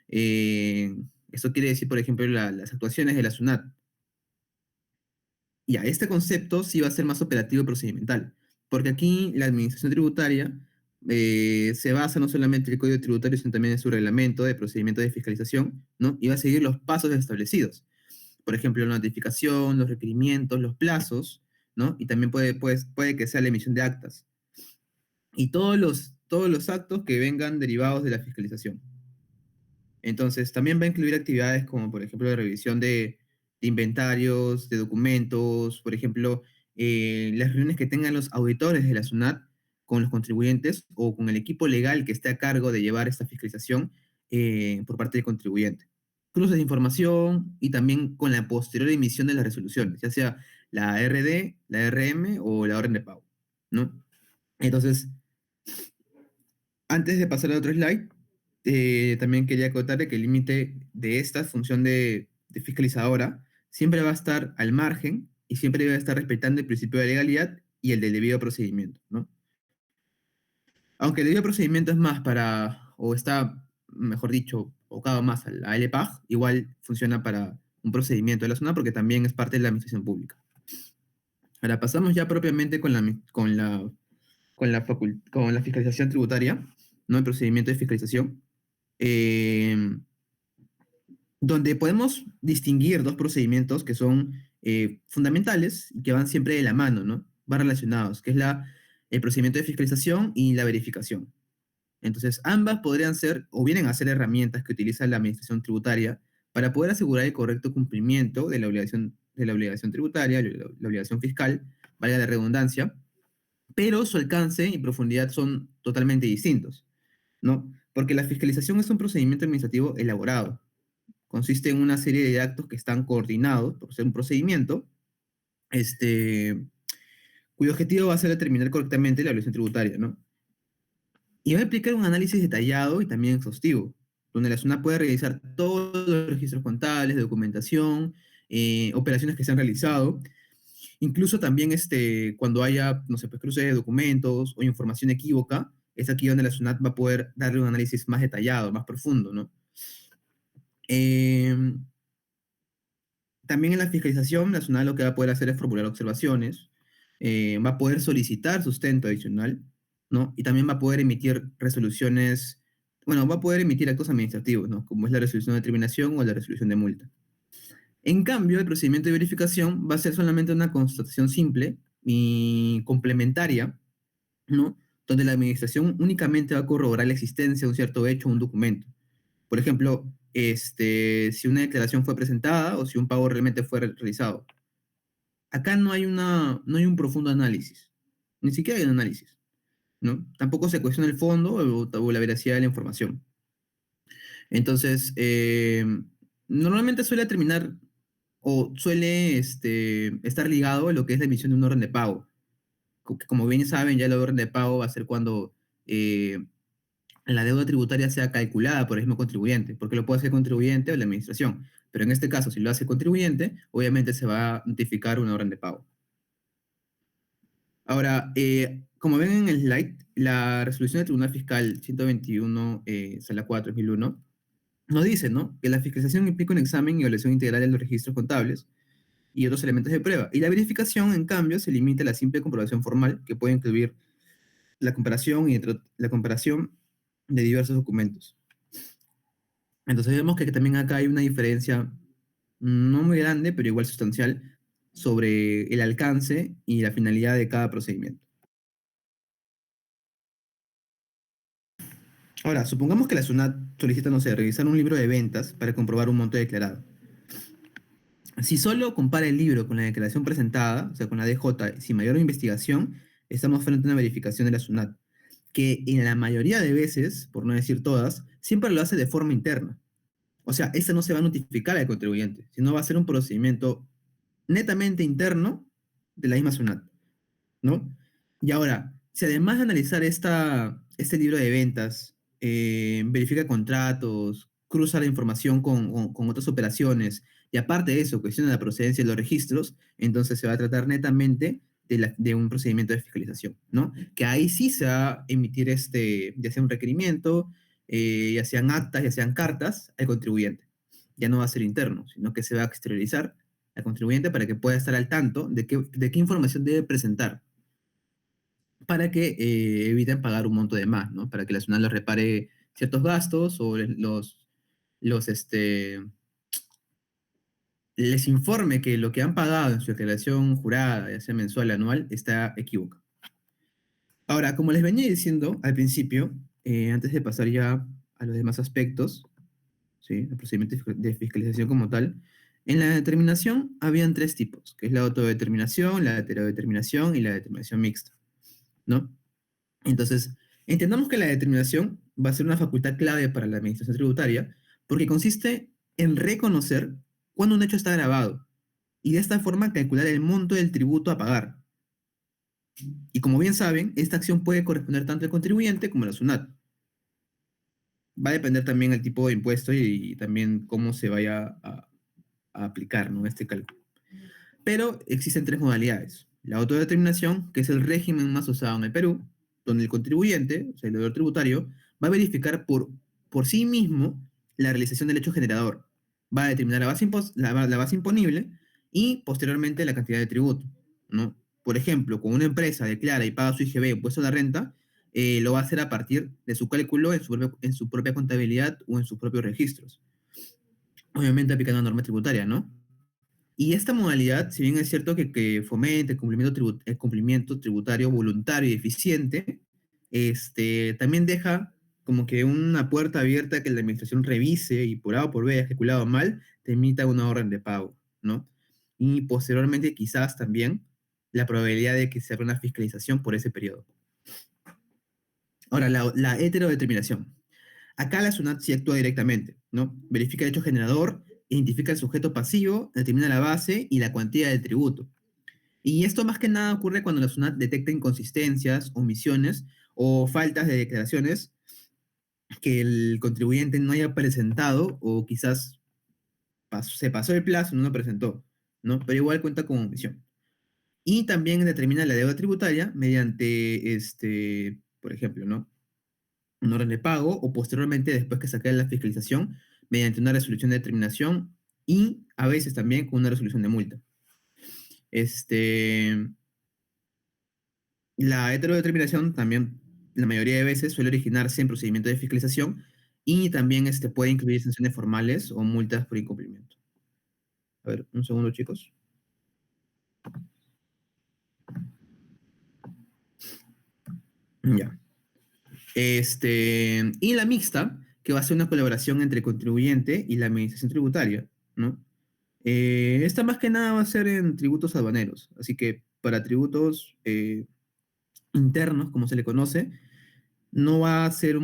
Esto quiere decir, por ejemplo, las actuaciones de la SUNAT. Y a este concepto sí va a ser más operativo y procedimental, porque aquí la administración tributaria se basa no solamente en el Código Tributario, sino también en su reglamento de procedimiento de fiscalización, ¿no? Y va a seguir los pasos establecidos. Por ejemplo, la notificación, los requerimientos, los plazos, ¿no? Y también puede que sea la emisión de actas. Y todos los actos que vengan derivados de la fiscalización. Entonces, también va a incluir actividades como, por ejemplo, la revisión de inventarios, de documentos, por ejemplo, las reuniones que tengan los auditores de la SUNAT con los contribuyentes o con el equipo legal que esté a cargo de llevar esta fiscalización por parte del contribuyente. Cruces de información y también con la posterior emisión de las resoluciones, ya sea la RD, la RM o la orden de pago, ¿no? Entonces, antes de pasar al otro slide, también quería acotarle que el límite de esta función de fiscalizadora siempre va a estar al margen y siempre debe estar respetando el principio de legalidad y el del debido procedimiento, ¿no? Aunque el debido procedimiento es más o está, mejor dicho, abocado más a la LPAG, igual funciona para un procedimiento de la zona porque también es parte de la administración pública. Ahora pasamos ya propiamente con la fiscalización tributaria, ¿no? El procedimiento de fiscalización, eh, donde podemos distinguir dos procedimientos que son fundamentales y que van siempre de la mano, ¿no? van relacionados, que es el procedimiento de fiscalización y la verificación. Entonces, ambas podrían ser o vienen a ser herramientas que utiliza la administración tributaria para poder asegurar el correcto cumplimiento de la obligación tributaria, la obligación fiscal, valga la redundancia, pero su alcance y profundidad son totalmente distintos, ¿no? Porque la fiscalización es un procedimiento administrativo elaborado. Consiste en una serie de actos que están coordinados por ser un procedimiento, cuyo objetivo va a ser determinar correctamente la obligación tributaria, ¿no? Y va a implicar un análisis detallado y también exhaustivo, donde la SUNAT puede revisar todos los registros contables, documentación, operaciones que se han realizado, incluso también cuando haya, no sé, pues cruces de documentos o información equívoca, es aquí donde la SUNAT va a poder darle un análisis más detallado, más profundo, ¿no? También en la fiscalización, la SUNAT lo que va a poder hacer es formular observaciones, va a poder solicitar sustento adicional, ¿no? Y también va a poder emitir resoluciones, bueno, va a poder emitir actos administrativos, ¿no? Como es la resolución de determinación o la resolución de multa. En cambio, el procedimiento de verificación va a ser solamente una constatación simple y complementaria, ¿no? Donde la administración únicamente va a corroborar la existencia de un cierto hecho o un documento. Por ejemplo, si una declaración fue presentada o si un pago realmente fue realizado. Acá no hay un profundo análisis, ni siquiera hay un análisis, ¿no? Tampoco se cuestiona el fondo o la veracidad de la información. Entonces, normalmente suele terminar o suele estar ligado a lo que es la emisión de un orden de pago. Como bien saben, ya el orden de pago va a ser cuando la deuda tributaria sea calculada por el mismo contribuyente, porque lo puede hacer el contribuyente o la administración. Pero en este caso, si lo hace el contribuyente, obviamente se va a notificar una orden de pago. Ahora, como ven en el slide, la resolución del Tribunal Fiscal 121, sala 4, 2001, nos dice, ¿no?, que la fiscalización implica un examen y evaluación integral de los registros contables y otros elementos de prueba. Y la verificación, en cambio, se limita a la simple comprobación formal, que puede incluir la comparación la comparación de diversos documentos. Entonces vemos que también acá hay una diferencia no muy grande, pero igual sustancial, sobre el alcance y la finalidad de cada procedimiento. Ahora, supongamos que la SUNAT solicita, no sé, revisar un libro de ventas para comprobar un monto declarado. Si solo compara el libro con la declaración presentada, o sea, con la DJ, sin mayor investigación, estamos frente a una verificación de la SUNAT, que en la mayoría de veces, por no decir todas, siempre lo hace de forma interna. O sea, esta no se va a notificar al contribuyente, sino va a ser un procedimiento netamente interno de la misma SUNAT, ¿no? Y ahora, si además de analizar este libro de ventas, verifica contratos, cruza la información con otras operaciones, y aparte de eso, cuestiona la procedencia de los registros, entonces se va a tratar netamente de un procedimiento de fiscalización, ¿no? Que ahí sí se va a emitir ya sea un requerimiento, ya sean actas, ya sean cartas, al contribuyente. Ya no va a ser interno, sino que se va a exteriorizar al contribuyente para que pueda estar al tanto de qué información debe presentar para que eviten pagar un monto de más, ¿no? Para que la SUNAT les repare ciertos gastos o les informe que lo que han pagado en su declaración jurada, ya sea mensual o anual, está equivocado. Ahora, como les venía diciendo al principio, antes de pasar ya a los demás aspectos, ¿sí?, el procedimiento de fiscalización como tal, en la determinación habían tres tipos, que es la autodeterminación, la heterodeterminación y la determinación mixta, ¿no? Entonces, entendamos que la determinación va a ser una facultad clave para la administración tributaria porque consiste en reconocer cuándo un hecho está grabado y de esta forma calcular el monto del tributo a pagar. Y como bien saben, esta acción puede corresponder tanto al contribuyente como a la SUNAT. Va a depender también del tipo de impuesto y también cómo se vaya a aplicar, ¿no?, este cálculo. Pero existen tres modalidades. La autodeterminación, que es el régimen más usado en el Perú, donde el contribuyente, o sea, el deudor tributario, va a verificar por sí mismo la realización del hecho generador. Va a determinar la base imponible y posteriormente la cantidad de tributo, ¿no? Por ejemplo, cuando una empresa declara y paga su IGB, impuesto a la renta, lo va a hacer a partir de su cálculo en su propia contabilidad o en sus propios registros. Obviamente aplicando la norma tributaria, ¿no? Y esta modalidad, si bien es cierto que fomenta el cumplimiento tributario voluntario y eficiente, también deja como que una puerta abierta a que la administración revise y por A o por B haya ejecutado mal, te emita una orden de pago, ¿no? Y posteriormente quizás también la probabilidad de que se haga una fiscalización por ese periodo. Ahora, la heterodeterminación. Acá la SUNAT sí actúa directamente, ¿no? Verifica el hecho generador, identifica el sujeto pasivo, determina la base y la cuantía del tributo. Y esto más que nada ocurre cuando la SUNAT detecta inconsistencias, omisiones o faltas de declaraciones que el contribuyente no haya presentado o quizás se pasó el plazo y no lo presentó, ¿no? Pero igual cuenta como omisión. Y también determina la deuda tributaria mediante, por ejemplo, ¿no? Un orden de pago o posteriormente, después que saque la fiscalización, mediante una resolución de determinación y a veces también con una resolución de multa. La heterodeterminación también, la mayoría de veces, suele originarse en procedimiento de fiscalización y también puede incluir sanciones formales o multas por incumplimiento. A ver, un segundo, chicos. Ya. Y la mixta, que va a ser una colaboración entre el contribuyente y la administración tributaria, ¿no? Esta más que nada va a ser en tributos aduaneros, así que para tributos internos, como se le conoce, no va a ser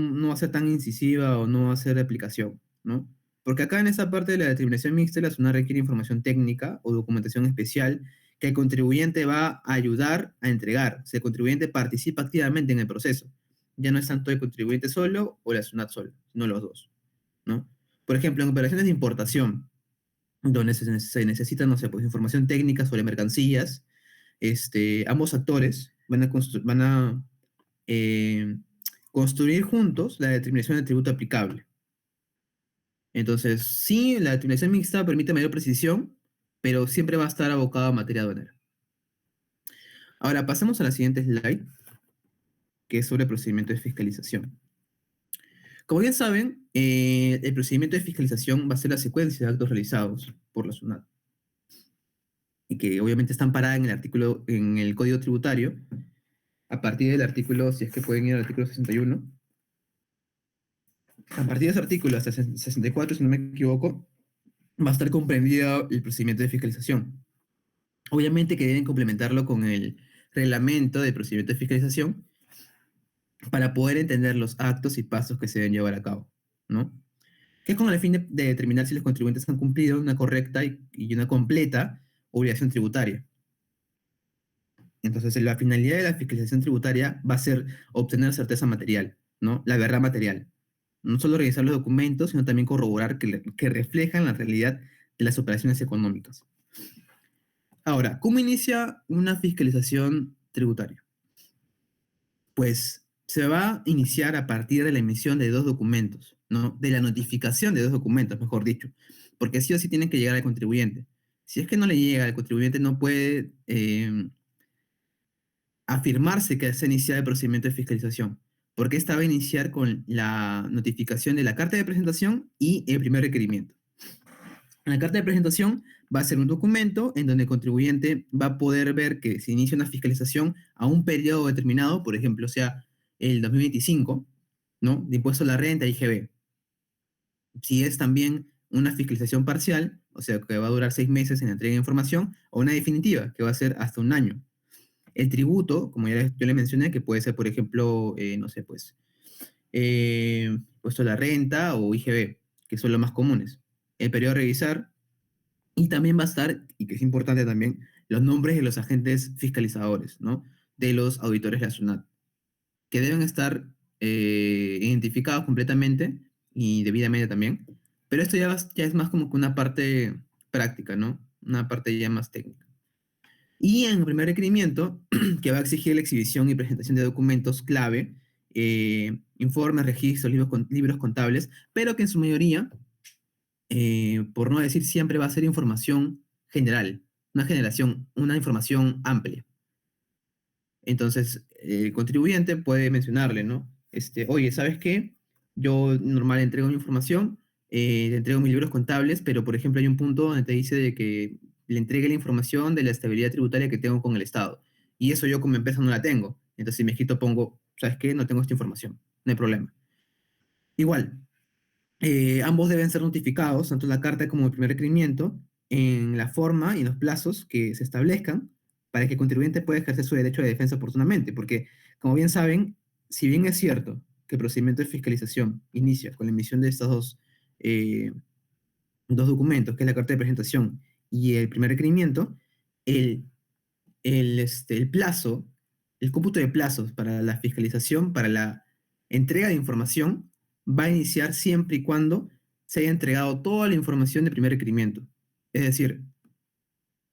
tan incisiva o no va a ser de aplicación, ¿no? Porque acá en esa parte de la determinación mixta, la SUNAT requiere información técnica o documentación especial que el contribuyente va a ayudar a entregar. O sea, el contribuyente participa activamente en el proceso. Ya no es tanto el contribuyente solo o la SUNAT solo, sino los dos, ¿no? Por ejemplo, en operaciones de importación, donde se necesita, no sé, pues información técnica sobre mercancías, ambos actores van a eh, construir juntos la determinación del tributo aplicable. Entonces, sí, la determinación mixta permite mayor precisión, pero siempre va a estar abocada a materia aduanera. Ahora, pasemos a la siguiente slide, que es sobre el procedimiento de fiscalización. Como bien saben, el procedimiento de fiscalización va a ser la secuencia de actos realizados por la SUNAT, y que obviamente están paradas en el artículo, en el Código Tributario, a partir del artículo, si es que pueden ir al artículo 61. A partir de ese artículo hasta 64, si no me equivoco, va a estar comprendido el procedimiento de fiscalización. Obviamente que deben complementarlo con el reglamento de procedimiento de fiscalización para poder entender los actos y pasos que se deben llevar a cabo, ¿no? Que es con el fin de determinar si los contribuyentes han cumplido una correcta y una completa obligación tributaria. Entonces, la finalidad de la fiscalización tributaria va a ser obtener certeza material, ¿no? La verdad material. No solo revisar los documentos, sino también corroborar que reflejan la realidad de las operaciones económicas. Ahora, ¿cómo inicia una fiscalización tributaria? Pues se va a iniciar a partir de la emisión de dos documentos, ¿no? De la notificación de dos documentos, mejor dicho, porque sí o sí tienen que llegar al contribuyente. Si es que no le llega, el contribuyente no puede afirmarse que se ha iniciado el procedimiento de fiscalización, porque esta va a iniciar con la notificación de la carta de presentación y el primer requerimiento. La carta de presentación va a ser un documento en donde el contribuyente va a poder ver que se inicia una fiscalización a un periodo determinado, por ejemplo, sea el 2025, ¿no? De impuesto a la renta, IGB. Si es también una fiscalización parcial, o sea, que va a durar 6 meses en la entrega de información, o una definitiva, que va a ser hasta 1 año. El tributo, como ya yo le mencioné, que puede ser, por ejemplo, no sé, pues, impuesto a la renta o IGB, que son los más comunes. El periodo a revisar, y también va a estar, y que es importante también, los nombres de los agentes fiscalizadores, ¿no? De los auditores de la SUNAT, que deben estar identificados completamente y debidamente también. Pero esto ya es más como que una parte práctica, ¿no? Una parte ya más técnica. Y en el primer requerimiento, que va a exigir la exhibición y presentación de documentos clave, informes, registros, libros contables, pero que en su mayoría, por no decir siempre, va a ser información general, una información amplia. Entonces, el contribuyente puede mencionarle, ¿no? Oye, ¿sabes qué? Yo normal entrego mi información, te entrego mis libros contables, pero por ejemplo hay un punto donde te dice de que le entregue la información de la estabilidad tributaria que tengo con el Estado. Y eso yo como empresa no la tengo. Entonces, si me escrito pongo, ¿sabes qué? No tengo esta información. No hay problema. Igual, ambos deben ser notificados, tanto la carta como el primer requerimiento, en la forma y en los plazos que se establezcan para que el contribuyente pueda ejercer su derecho de defensa oportunamente. Porque, como bien saben, si bien es cierto que el procedimiento de fiscalización inicia con la emisión de estos dos documentos, que es la carta de presentación y el primer requerimiento, el, el plazo, el cómputo de plazos para la fiscalización, para la entrega de información, va a iniciar siempre y cuando se haya entregado toda la información del primer requerimiento. Es decir,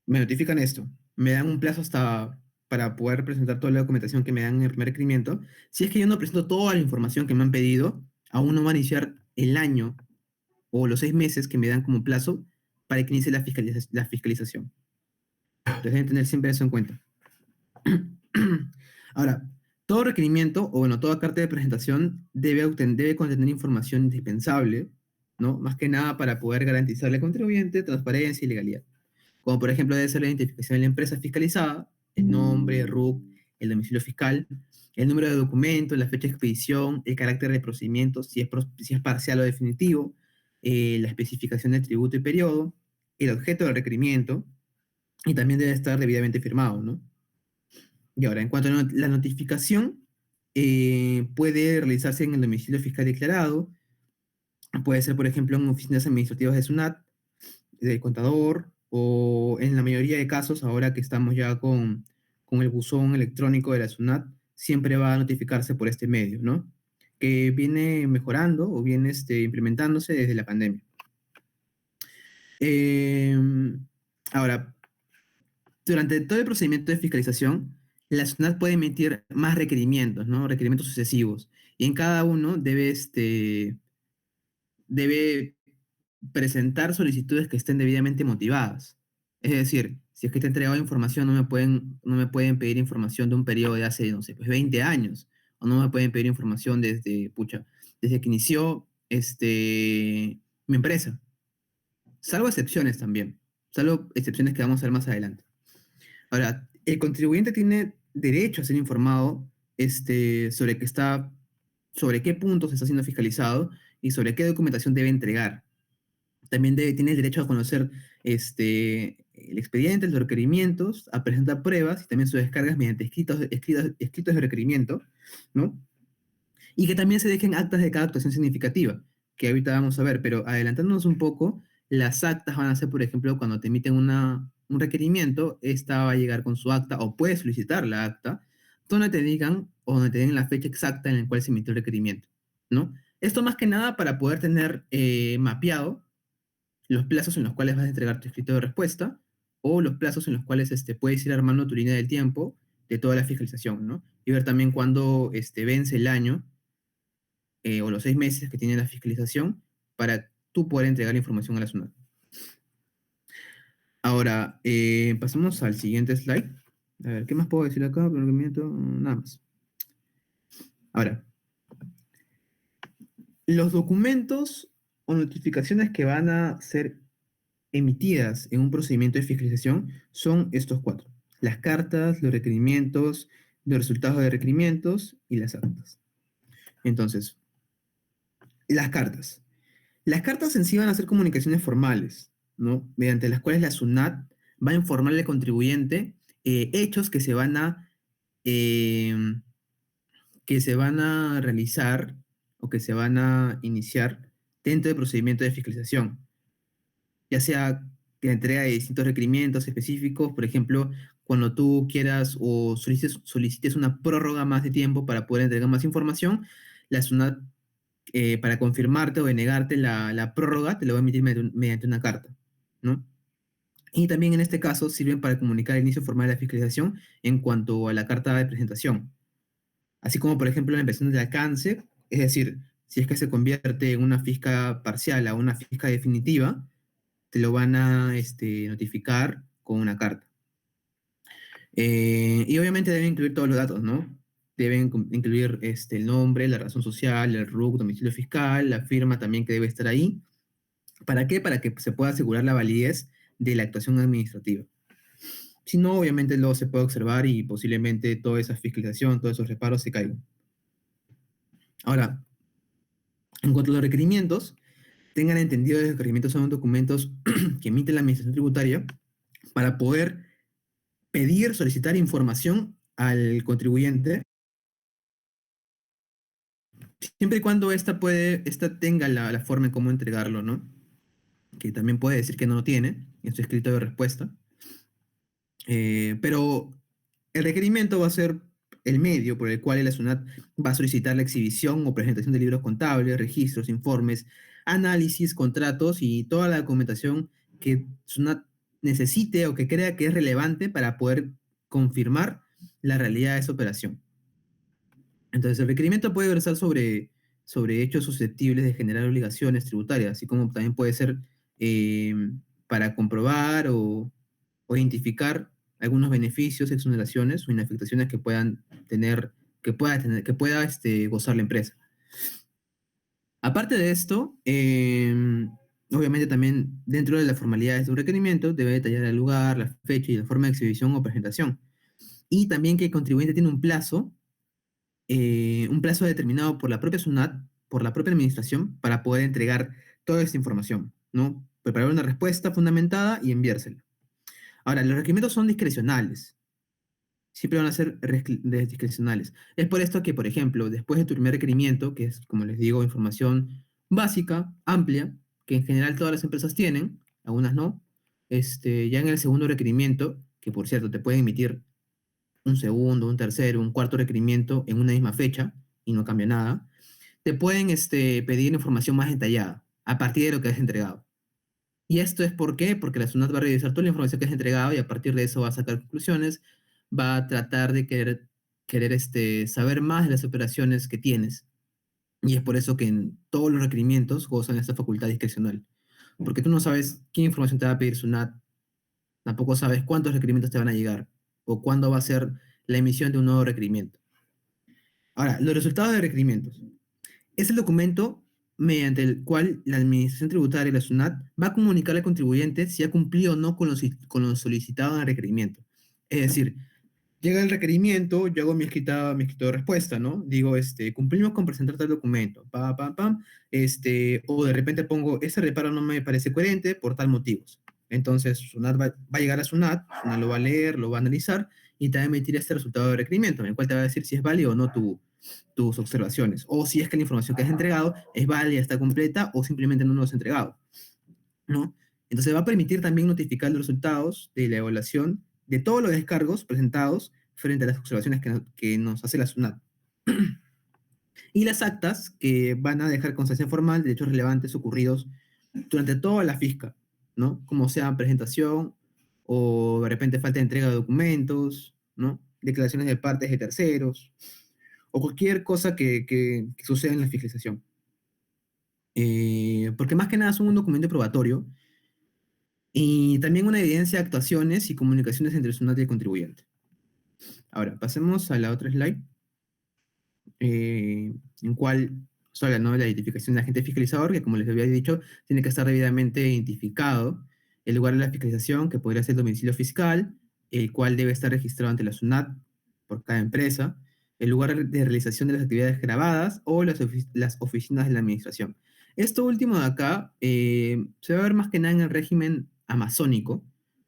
me notifican esto, me dan un plazo hasta para poder presentar toda la documentación que me dan en el primer requerimiento. Si es que yo no presento toda la información que me han pedido, aún no va a iniciar el año o los 6 meses que me dan como plazo para que inicie la fiscalización. Entonces deben tener siempre eso en cuenta. Ahora, todo requerimiento, o bueno, toda carta de presentación debe contener información indispensable, ¿no? Más que nada para poder garantizarle al contribuyente transparencia y legalidad. Como por ejemplo debe ser la identificación de la empresa fiscalizada, el nombre, el RUC, el domicilio fiscal, el número de documento, la fecha de expedición, el carácter del procedimiento, si es parcial o definitivo, la especificación del tributo y periodo, el objeto del requerimiento, y también debe estar debidamente firmado, ¿no? Y ahora, en cuanto a la notificación, puede realizarse en el domicilio fiscal declarado, puede ser, por ejemplo, en oficinas administrativas de SUNAT, del contador, o en la mayoría de casos, ahora que estamos ya con el buzón electrónico de la SUNAT, siempre va a notificarse por este medio, ¿no? Que viene mejorando o viene implementándose desde la pandemia. Ahora, durante todo el procedimiento de fiscalización, la SUNAT puede emitir más requerimientos, ¿no? Requerimientos sucesivos. Y en cada uno debe presentar solicitudes que estén debidamente motivadas. Es decir, si es que te he entregado información, no me pueden pedir información de un periodo de hace, no sé, pues 20 años. O no me pueden pedir información desde que inició mi empresa. Salvo excepciones también. Salvo excepciones que vamos a ver más adelante. Ahora, el contribuyente tiene derecho a ser informado sobre qué puntos está siendo fiscalizado y sobre qué documentación debe entregar. También tiene el derecho a conocer el expediente, los requerimientos, a presentar pruebas y también sus descargas mediante escritos de requerimiento, ¿no? Y que también se dejen actas de cada actuación significativa, que ahorita vamos a ver, pero adelantándonos un poco, las actas van a ser, por ejemplo, cuando te emiten un requerimiento, esta va a llegar con su acta o puedes solicitar la acta, donde te digan o donde te den la fecha exacta en la cual se emitió el requerimiento, ¿no? Esto más que nada para poder tener mapeado los plazos en los cuales vas a entregar tu escrito de respuesta o los plazos en los cuales puedes ir armando tu línea del tiempo de toda la fiscalización, ¿no? Y ver también cuándo vence el año o los 6 meses que tiene la fiscalización para tú poder entregar la información a la SUNAT. Ahora, pasamos al siguiente slide. A ver, ¿qué más puedo decir acá? Nada más. Ahora, los documentos o notificaciones que van a ser emitidas en un procedimiento de fiscalización son estos 4. Las cartas, los requerimientos, los resultados de requerimientos y las actas. Entonces, las cartas. Las cartas en sí van a ser comunicaciones formales, ¿no? Mediante las cuales la SUNAT va a informarle al contribuyente hechos eh, que se van a realizar o que se van a iniciar dentro del procedimiento de fiscalización. Ya sea que la entrega de distintos requerimientos específicos, por ejemplo, cuando tú quieras o solicites una prórroga más de tiempo para poder entregar más información, la SUNAT, para confirmarte o denegarte la prórroga, te lo va a emitir mediante una carta, ¿no? Y también en este caso sirven para comunicar el inicio formal de la fiscalización en cuanto a la carta de presentación. Así como, por ejemplo, la impresión de alcance, es decir, si es que se convierte en una fisca parcial a una fisca definitiva, te lo van a notificar con una carta. Y obviamente deben incluir todos los datos, ¿no? Deben incluir el nombre, la razón social, el RUC, domicilio fiscal, la firma también que debe estar ahí. ¿Para qué? Para que se pueda asegurar la validez de la actuación administrativa. Si no, obviamente luego se puede observar y posiblemente toda esa fiscalización, todos esos reparos se caigan. Ahora, en cuanto a los requerimientos, tengan entendido que los requerimientos son documentos que emite la Administración Tributaria para poder pedir, solicitar información al contribuyente, siempre y cuando esta tenga la forma en cómo entregarlo, ¿no? Que también puede decir que no lo tiene en su escrito de respuesta. Pero el requerimiento va a ser el medio por el cual la SUNAT va a solicitar la exhibición o presentación de libros contables, registros, informes, análisis, contratos y toda la documentación que SUNAT necesite o que crea que es relevante para poder confirmar la realidad de esa operación. Entonces, el requerimiento puede versar sobre hechos susceptibles de generar obligaciones tributarias, así como también puede ser para comprobar o identificar algunos beneficios, exoneraciones o inafectaciones que pueda gozar la empresa. Aparte de esto, obviamente también dentro de las formalidades de un requerimiento debe detallar el lugar, la fecha y la forma de exhibición o presentación. Y también que el contribuyente tiene un plazo determinado por la propia SUNAT, por la propia administración, para poder entregar toda esta información, ¿no? Preparar una respuesta fundamentada y enviársela. Ahora, los requerimientos son discrecionales. Siempre van a ser discrecionales. Es por esto que, por ejemplo, después de tu primer requerimiento, que es, como les digo, información básica, amplia, que en general todas las empresas tienen, algunas no, ya en el segundo requerimiento, que por cierto te pueden emitir un segundo, un tercero, un cuarto requerimiento en una misma fecha y no cambia nada, te pueden pedir información más detallada a partir de lo que has entregado. ¿Y esto es por qué? Porque la SUNAT va a revisar toda la información que has entregado y a partir de eso va a sacar conclusiones, va a tratar de querer saber más de las operaciones que tienes. Y es por eso que en todos los requerimientos gozan de esta facultad discrecional. Porque tú no sabes qué información te va a pedir SUNAT, tampoco sabes cuántos requerimientos te van a llegar o cuándo va a ser la emisión de un nuevo requerimiento. Ahora, los resultados de requerimientos. Es el documento mediante el cual la Administración Tributaria y la SUNAT va a comunicar al contribuyente si ha cumplido o no con lo solicitado en el requerimiento. Es decir, llega el requerimiento, yo hago mi escrito de respuesta, ¿no? Digo, cumplimos con presentar tal documento, o de repente pongo, este reparo no me parece coherente por tal motivos. Entonces, SUNAT va a llegar a SUNAT lo va a leer, lo va a analizar y te va a emitir este resultado de requerimiento, en el cual te va a decir si es válido o no tus observaciones, o si es que la información que has entregado es válida, está completa, o simplemente no lo has entregado, ¿no? Entonces va a permitir también notificar los resultados de la evaluación de todos los descargos presentados frente a las observaciones que nos hace la SUNAT. Y las actas que van a dejar constancia formal de hechos relevantes ocurridos durante toda la fisca, ¿no? Como sea presentación o de repente falta de entrega de documentos, ¿no? Declaraciones de partes de terceros o cualquier cosa que suceda en la fiscalización. Porque más que nada son un documento probatorio y también una evidencia de actuaciones y comunicaciones entre el SUNAT y el contribuyente. Ahora, pasemos a la otra slide, en cual nos habla, ¿no?, de la identificación del agente fiscalizador, que como les había dicho, tiene que estar debidamente identificado el lugar de la fiscalización, que podría ser el domicilio fiscal, el cual debe estar registrado ante la SUNAT por cada empresa, el lugar de realización de las actividades grabadas o las oficinas de la administración. Esto último de acá se va a ver más que nada en el régimen amazónico,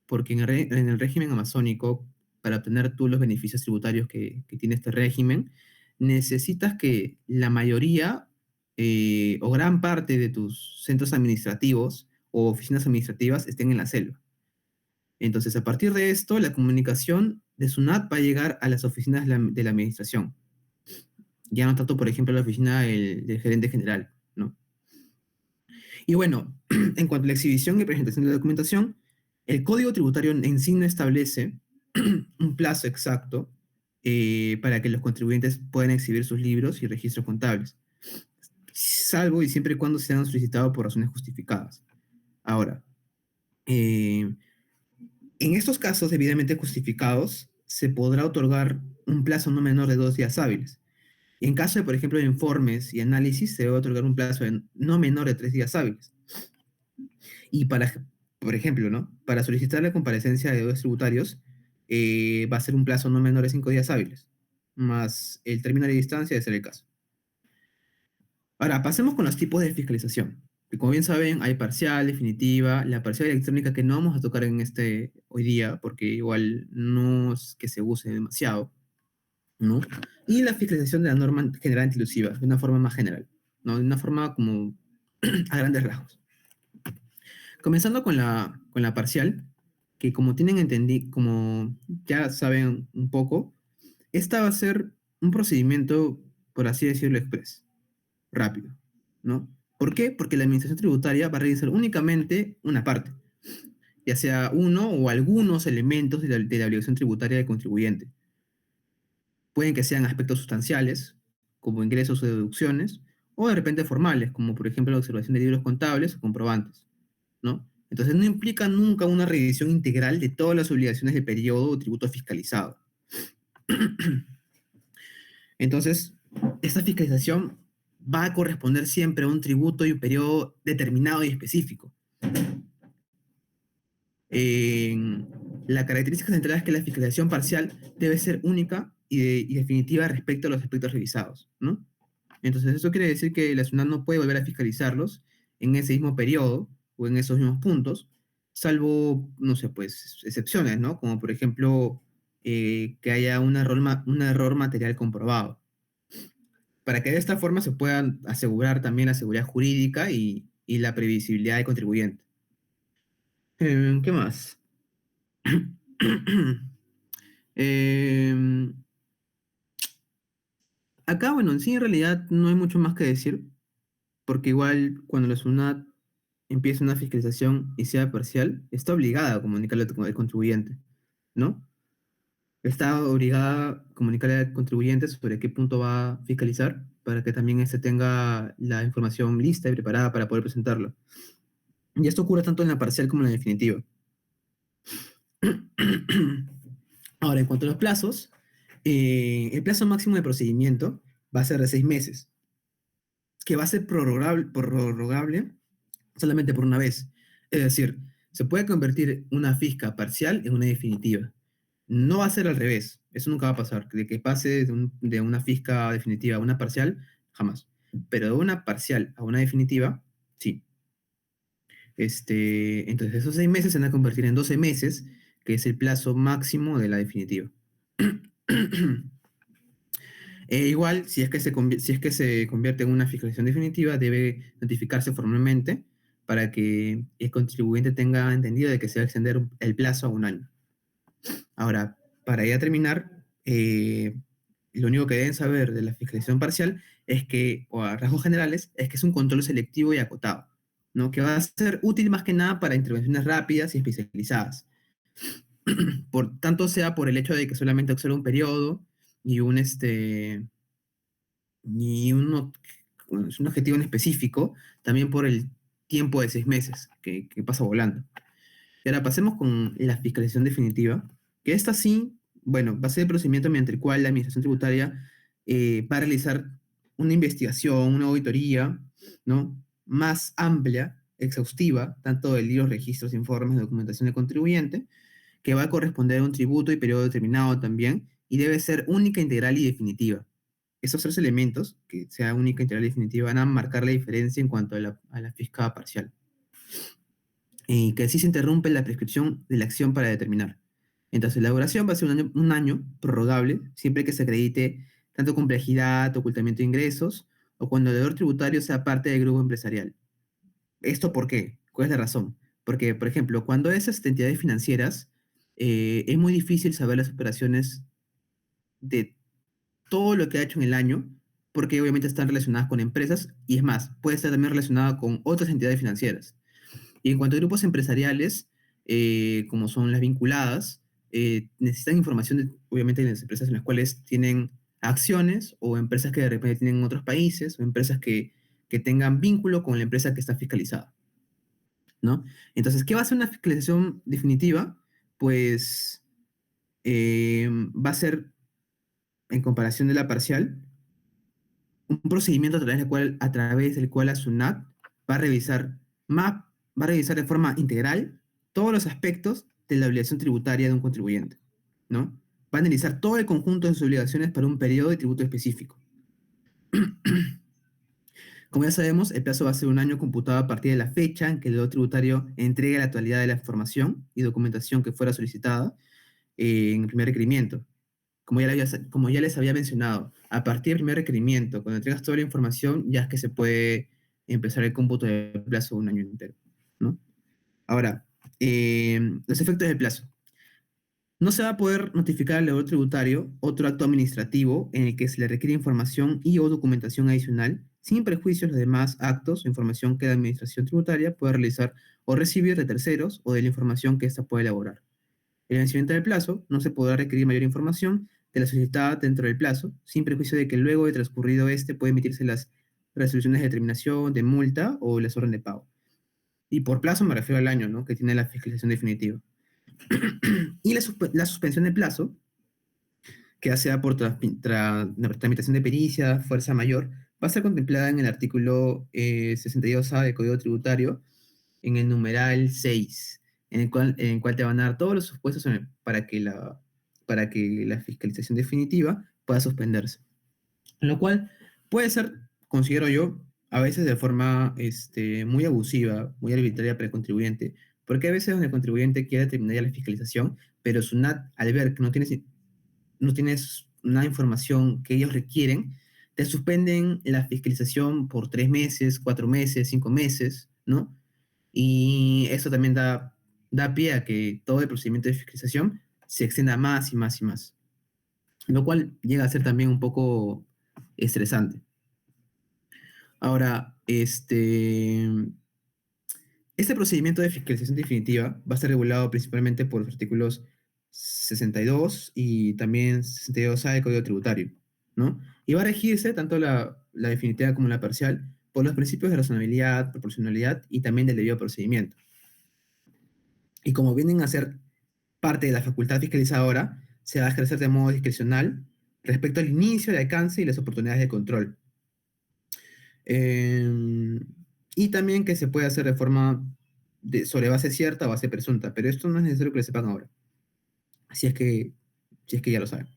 porque en el régimen amazónico, para obtener tú los beneficios tributarios que tiene este régimen, necesitas que la mayoría o gran parte de tus centros administrativos o oficinas administrativas estén en la selva. Entonces, a partir de esto, la comunicación de SUNAT va a llegar a las oficinas de la administración. Ya no tanto, por ejemplo, a la oficina del gerente general, ¿no? Y bueno, en cuanto a la exhibición y presentación de la documentación, el Código Tributario en sí no establece un plazo exacto para que los contribuyentes puedan exhibir sus libros y registros contables, salvo y siempre y cuando sean solicitados por razones justificadas. Ahora, en estos casos debidamente justificados, se podrá otorgar un plazo no menor de 2 días hábiles. En caso de, por ejemplo, de informes y análisis, se debe otorgar un plazo no menor de 3 días hábiles. Y para por ejemplo, ¿no? Para solicitar la comparecencia de deudores tributarios, va a ser un plazo no menor de 5 días hábiles, más el término de distancia de ser el caso. Ahora, pasemos con los tipos de fiscalización. Que como bien saben, hay parcial, definitiva, la parcial electrónica que no vamos a tocar en hoy día, porque igual no es que se use demasiado, ¿no? Y la fiscalización de la norma general antilusiva, de una forma más general, ¿no? De una forma como a grandes rasgos. Comenzando con la parcial, que como como ya saben un poco, esta va a ser un procedimiento, por así decirlo, express, rápido, ¿no? ¿Por qué? Porque la administración tributaria va a revisar únicamente una parte, ya sea uno o algunos elementos de la obligación tributaria del contribuyente. Pueden que sean aspectos sustanciales, como ingresos o deducciones, o de repente formales, como por ejemplo la observación de libros contables o comprobantes, ¿no? Entonces no implica nunca una revisión integral de todas las obligaciones del periodo o tributo fiscalizado. Entonces, esta fiscalización va a corresponder siempre a un tributo y un periodo determinado y específico. La característica central es que la fiscalización parcial debe ser única y definitiva respecto a los aspectos revisados, ¿no? Entonces, eso quiere decir que la SUNAT no puede volver a fiscalizarlos en ese mismo periodo o en esos mismos puntos, salvo, no sé, pues, excepciones, ¿no? Como por ejemplo, que haya un error material comprobado, para que de esta forma se puedan asegurar también la seguridad jurídica y la previsibilidad del contribuyente. ¿Qué más? Em, Acá, bueno, en sí en realidad no hay mucho más que decir, porque igual cuando la SUNAT empieza una fiscalización y sea parcial, está obligada a comunicarle al contribuyente, ¿no? Está obligada a comunicarle al contribuyente sobre qué punto va a fiscalizar para que también éste tenga la información lista y preparada para poder presentarlo. Y esto ocurre tanto en la parcial como en la definitiva. Ahora, en cuanto a los plazos, el plazo máximo de procedimiento va a ser de 6 meses, que va a ser prorrogable solamente por una vez. Es decir, se puede convertir una fisca parcial en una definitiva. No va a ser al revés, eso nunca va a pasar, de que pase de una fisca definitiva a una parcial, jamás. Pero de una parcial a una definitiva, sí. Entonces esos 6 meses se van a convertir en 12 meses, que es el plazo máximo de la definitiva. Igual, si es que se convierte en una fiscalización definitiva, debe notificarse formalmente para que el contribuyente tenga entendido de que se va a extender el plazo a un año. Ahora, para ya terminar, lo único que deben saber de la fiscalización parcial es que, o a rasgos generales, es que es un control selectivo y acotado, ¿no? Que va a ser útil más que nada para intervenciones rápidas y especializadas. Por tanto, sea por el hecho de que solamente observa un periodo y un objetivo en específico, también por el tiempo de 6 meses que pasa volando. Y ahora pasemos con la fiscalización definitiva, que esta sí, bueno, va a ser el procedimiento mediante el cual la Administración Tributaria va a realizar una investigación, una auditoría, ¿no? Más amplia, exhaustiva, tanto de libros, registros, informes, documentación del contribuyente, que va a corresponder a un tributo y periodo determinado también, y debe ser única, integral y definitiva. Esos 3 elementos, que sea única, integral y definitiva, van a marcar la diferencia en cuanto a la fiscalía parcial. Y que así se interrumpe la prescripción de la acción para determinar. Entonces, la duración va a ser un año prorrogable, siempre que se acredite tanto complejidad, ocultamiento de ingresos, o cuando el deudor tributario sea parte del grupo empresarial. ¿Esto por qué? ¿Cuál es la razón? Porque, por ejemplo, cuando esas entidades financieras, es muy difícil saber las operaciones de todo lo que ha hecho en el año, porque obviamente están relacionadas con empresas, y es más, puede estar también relacionada con otras entidades financieras. Y en cuanto a grupos empresariales, como son las vinculadas, necesitan información, obviamente, de las empresas en las cuales tienen acciones o empresas que de repente tienen en otros países o empresas que tengan vínculo con la empresa que está fiscalizada, ¿no? Entonces, ¿qué va a ser una fiscalización definitiva? Pues va a ser, en comparación de la parcial, un procedimiento a través del cual la SUNAT va a revisar, va a revisar de forma integral todos los aspectos de la obligación tributaria de un contribuyente, ¿no? Va a analizar todo el conjunto de sus obligaciones para un periodo de tributo específico. Como ya sabemos, el plazo va a ser un año computado a partir de la fecha en que el deudor tributario entregue la totalidad de la información y documentación que fuera solicitada en el primer requerimiento. Como ya les había mencionado, a partir del primer requerimiento, cuando entregas toda la información, ya es que se puede empezar el cómputo del plazo de un año entero, ¿no? Ahora, los efectos del plazo. No se va a poder notificar al deudor tributario otro acto administrativo en el que se le requiere información y o documentación adicional, sin perjuicio de los demás actos o información que la administración tributaria pueda realizar o recibir de terceros o de la información que ésta puede elaborar. En el vencimiento del plazo, no se podrá requerir mayor información de la solicitada dentro del plazo, sin perjuicio de que luego de transcurrido este puede emitirse las resoluciones de determinación, de multa o las órdenes de pago. Y por plazo me refiero al año, ¿no?, que tiene la fiscalización definitiva. Y la suspensión de plazo, que ya sea por tramitación de pericia, fuerza mayor, va a ser contemplada en el artículo 62A del Código Tributario, en el numeral 6, en el cual te van a dar todos los supuestos para que la fiscalización definitiva pueda suspenderse. Lo cual puede ser, considero yo, a veces de forma muy abusiva, muy arbitraria para el contribuyente, porque a veces donde el contribuyente quiere terminar ya la fiscalización, pero SUNAT, al ver que no tienes una información que ellos requieren, te suspenden la fiscalización por 3 meses, 4 meses, 5 meses, ¿no? Y eso también da pie a que todo el procedimiento de fiscalización se extienda más y más y más, lo cual llega a ser también un poco estresante. Ahora, este procedimiento de fiscalización definitiva va a estar regulado principalmente por los artículos 62 y también 62A del Código Tributario, ¿no? Y va a regirse tanto la definitiva como la parcial por los principios de razonabilidad, proporcionalidad y también del debido procedimiento. Y como vienen a ser parte de la facultad fiscalizadora, se va a ejercer de modo discrecional respecto al inicio, el alcance y las oportunidades de control. Y también que se puede hacer de forma sobre base cierta o base presunta, pero esto no es necesario que lo sepan ahora, si es que ya lo saben.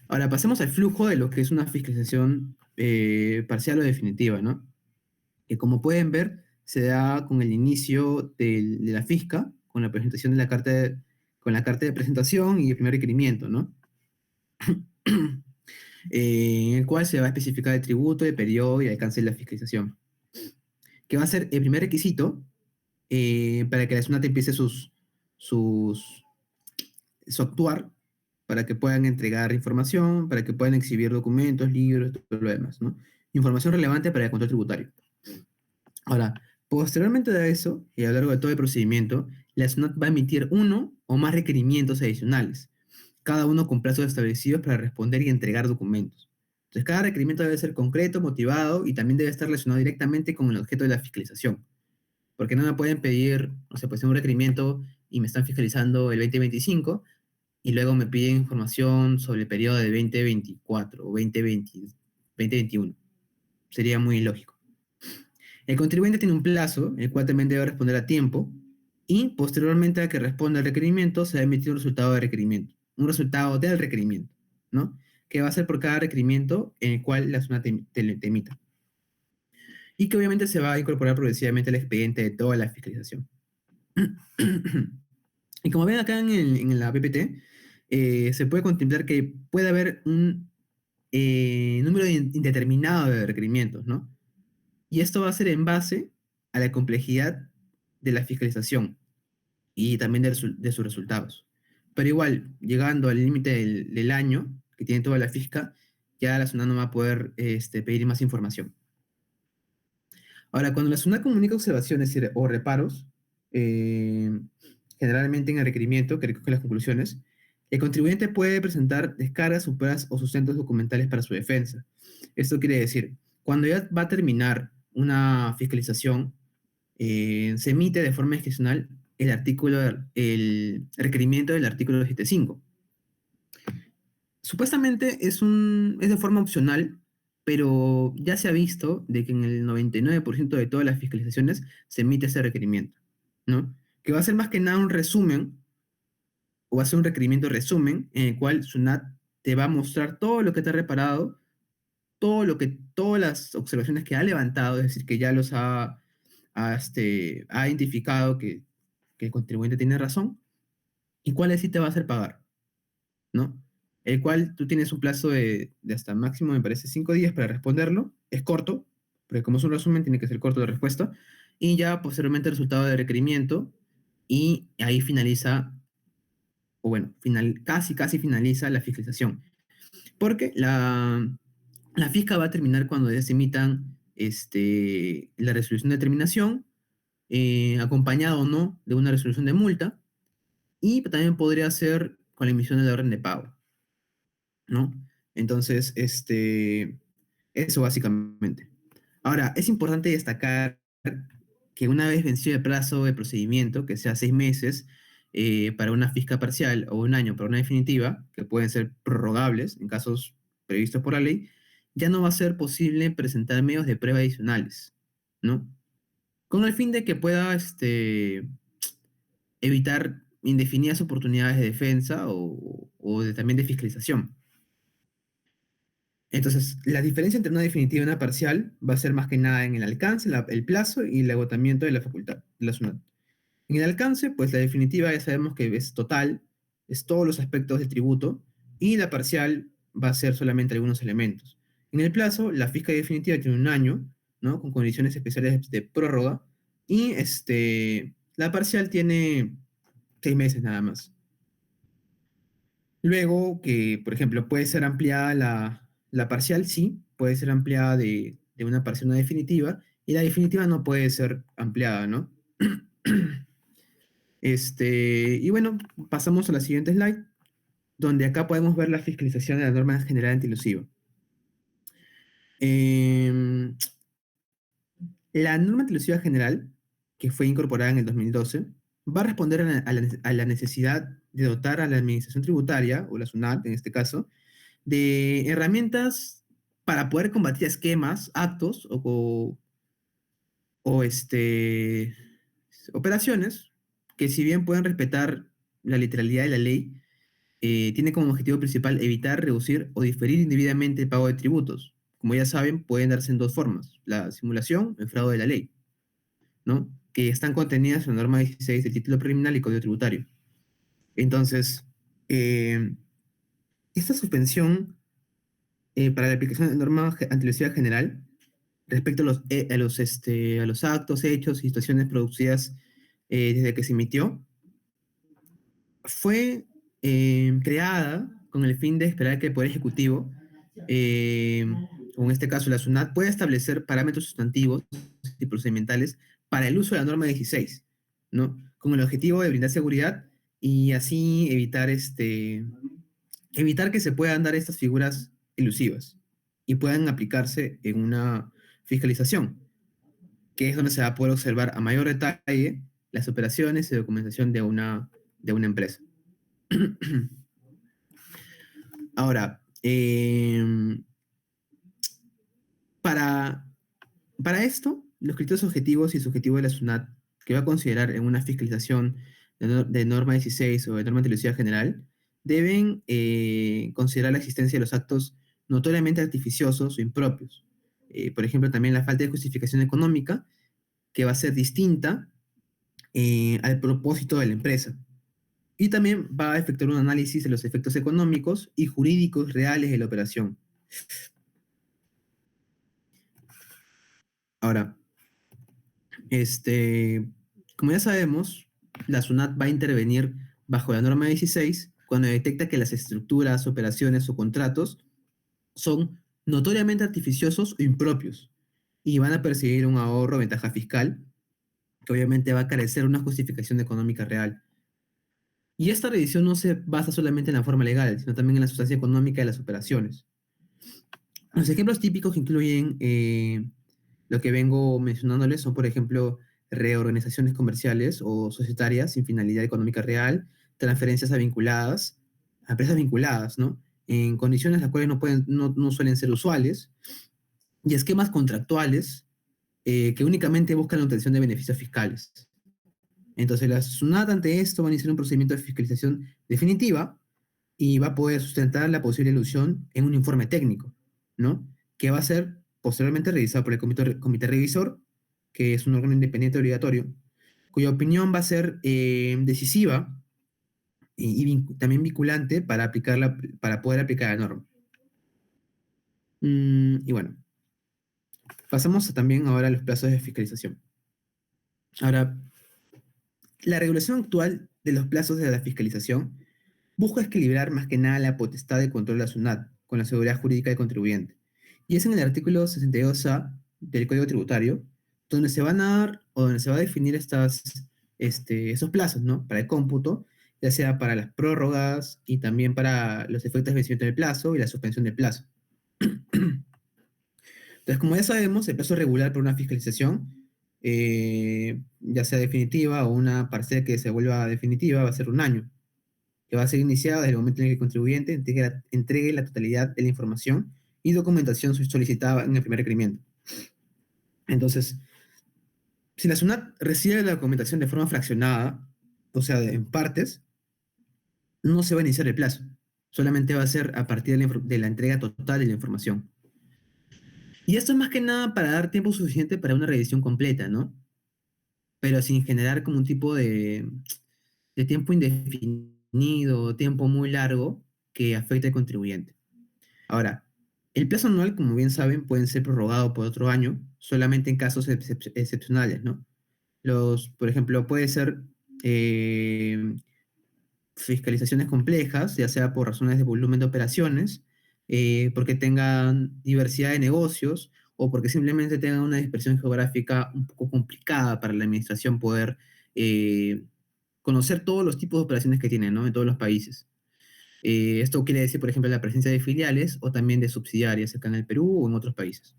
Ahora pasemos al flujo de lo que es una fiscalización parcial o definitiva, ¿no? Que como pueden ver, se da con el inicio de la fisca, con la presentación de con la carta de presentación y el primer requerimiento, ¿no? En el cual se va a especificar el tributo, el periodo y el alcance de la fiscalización, que va a ser el primer requisito para que la SUNAT empiece su actuar, para que puedan entregar información, para que puedan exhibir documentos, libros, todo lo demás, ¿no? Información relevante para el control tributario. Ahora, posteriormente a eso, y a lo largo de todo el procedimiento, la SUNAT va a emitir uno o más requerimientos adicionales, cada uno con plazos establecidos para responder y entregar documentos. Entonces, cada requerimiento debe ser concreto, motivado y también debe estar relacionado directamente con el objeto de la fiscalización. Porque no me pueden pedir, o sea, pues un requerimiento y me están fiscalizando el 2025 y luego me piden información sobre el periodo de 2024 o 2021. Sería muy ilógico. El contribuyente tiene un plazo, el cual también debe responder a tiempo, y posteriormente a que responda al requerimiento, se va a emitir un resultado del requerimiento, ¿no? Que va a ser por cada requerimiento en el cual la SUNAT te emita. Y que obviamente se va a incorporar progresivamente al expediente de toda la fiscalización. Y como ven acá en la PPT, se puede contemplar que puede haber un número indeterminado de requerimientos, ¿no? Y esto va a ser en base a la complejidad de la fiscalización y también de sus resultados. Pero igual, llegando al límite del año que tiene toda la fisca, ya la SUNAT no va a poder pedir más información. Ahora, cuando la SUNAT comunica observaciones o reparos, generalmente en el requerimiento que recoge las conclusiones, el contribuyente puede presentar descargas, pruebas o sustentos documentales para su defensa. Esto quiere decir, cuando ya va a terminar una fiscalización, se emite de forma discrecional el requerimiento del artículo 275. Supuestamente es de forma opcional, pero ya se ha visto de que en el 99% de todas las fiscalizaciones se emite ese requerimiento, ¿no? que va a ser más que nada un resumen, o va a ser un requerimiento resumen, en el cual SUNAT te va a mostrar todo lo que te ha reparado, todas las observaciones que ha levantado, es decir, que ya ha identificado que el contribuyente tiene razón, y cuáles sí te va a hacer pagar, ¿no? El cual tú tienes un plazo de hasta máximo, me parece, 5 días para responderlo. Es corto, porque como es un resumen, tiene que ser corto la respuesta. Y ya posteriormente el resultado de requerimiento, y ahí finaliza, o bueno, casi finaliza la fiscalización. Porque la fisca va a terminar cuando ya se emitan la resolución de terminación, acompañado o no de una resolución de multa, y también podría ser con la emisión de la orden de pago, ¿no? Entonces, eso básicamente. Ahora, es importante destacar que una vez vencido el plazo de procedimiento, que sea 6 meses, para una fisca parcial o un año para una definitiva, que pueden ser prorrogables en casos previstos por la ley, ya no va a ser posible presentar medios de prueba adicionales, ¿no? Con el fin de que pueda evitar indefinidas oportunidades de defensa también de fiscalización. Entonces, la diferencia entre una definitiva y una parcial va a ser más que nada en el alcance, el plazo y el agotamiento de la facultad de la SUNAT. En el alcance, pues la definitiva ya sabemos que es total, es todos los aspectos del tributo, y la parcial va a ser solamente algunos elementos. En el plazo, la fiscal definitiva tiene un año, ¿no? Con condiciones especiales de prórroga, y la parcial tiene 6 meses nada más. Luego, que, por ejemplo, puede ser ampliada la parcial, sí, puede ser ampliada de una parcial a una definitiva, y la definitiva no puede ser ampliada, ¿no? Y bueno, pasamos a la siguiente slide, donde acá podemos ver la fiscalización de la norma general antielusiva. La norma antielusiva general, que fue incorporada en el 2012, va a responder a la necesidad de dotar a la administración tributaria, o la SUNAT en este caso, de herramientas para poder combatir esquemas, actos o operaciones que, si bien pueden respetar la literalidad de la ley, tiene como objetivo principal evitar, reducir o diferir indebidamente el pago de tributos. Como ya saben, pueden darse en dos formas: la simulación y el fraude de la ley, ¿no? Que están contenidas en la norma 16 del título preliminar y código tributario. Entonces, esta suspensión para la aplicación de la norma antielusiva general respecto a los actos, hechos y situaciones producidas desde que se emitió, fue creada con el fin de esperar que el Poder Ejecutivo, o en este caso la SUNAT, pueda establecer parámetros sustantivos y procedimentales para el uso de la norma 16, ¿no? Con el objetivo de brindar seguridad y así evitar que se puedan dar estas figuras elusivas y puedan aplicarse en una fiscalización, que es donde se va a poder observar a mayor detalle las operaciones y documentación de una empresa. Ahora, para esto, los criterios objetivos y subjetivos de la SUNAT, que va a considerar en una fiscalización de norma 16 o de norma antielusiva general, deben considerar la existencia de los actos notoriamente artificiosos o impropios. Por ejemplo, también la falta de justificación económica, que va a ser distinta al propósito de la empresa. Y también va a efectuar un análisis de los efectos económicos y jurídicos reales de la operación. Ahora, como ya sabemos, la SUNAT va a intervenir bajo la norma 16 cuando detecta que las estructuras, operaciones o contratos son notoriamente artificiosos o impropios y van a perseguir un ahorro o ventaja fiscal, que obviamente va a carecer de una justificación económica real. Y esta revisión no se basa solamente en la forma legal, sino también en la sustancia económica de las operaciones. Los ejemplos típicos que incluyen lo que vengo mencionándoles son, por ejemplo, reorganizaciones comerciales o societarias sin finalidad económica real, transferencias a empresas vinculadas, ¿no? En condiciones las cuales no suelen ser usuales, y esquemas contractuales que únicamente buscan la obtención de beneficios fiscales. Entonces, la SUNAT ante esto va a iniciar un procedimiento de fiscalización definitiva y va a poder sustentar la posible ilusión en un informe técnico, ¿no? Que va a ser posteriormente revisado por el comité revisor, que es un órgano independiente obligatorio, cuya opinión va a ser decisiva también vinculante para, para poder aplicar la norma. Y bueno, pasamos también ahora a los plazos de fiscalización. Ahora, la regulación actual de los plazos de la fiscalización busca equilibrar más que nada la potestad de control de la SUNAT con la seguridad jurídica del contribuyente. Y es en el artículo 62A del Código Tributario donde se van a dar o donde se va a definir esos plazos, ¿no? Para el cómputo, ya sea para las prórrogas y también para los efectos de vencimiento del plazo y la suspensión del plazo. Entonces, como ya sabemos, el plazo regular para una fiscalización, ya sea definitiva o una parcial que se vuelva definitiva, va a ser 1 año, que va a ser iniciado desde el momento en el que el contribuyente entregue la totalidad de la información y documentación solicitada en el primer requerimiento. Entonces, si la SUNAT recibe la documentación de forma fraccionada, o sea, en partes, no se va a iniciar el plazo. Solamente va a ser a partir de la entrega total de la información. Y esto es más que nada para dar tiempo suficiente para una revisión completa, ¿no? Pero sin generar como un tipo de tiempo indefinido, tiempo muy largo que afecte al contribuyente. Ahora, el plazo anual, como bien saben, pueden ser prorrogado por otro año, solamente en casos excepcionales, ¿no? Por ejemplo, puede ser fiscalizaciones complejas, ya sea por razones de volumen de operaciones, porque tengan diversidad de negocios o porque simplemente tengan una dispersión geográfica un poco complicada para la administración poder conocer todos los tipos de operaciones que tienen, ¿no? En todos los países. Esto quiere decir, por ejemplo, la presencia de filiales o también de subsidiarias acá en el Perú o en otros países.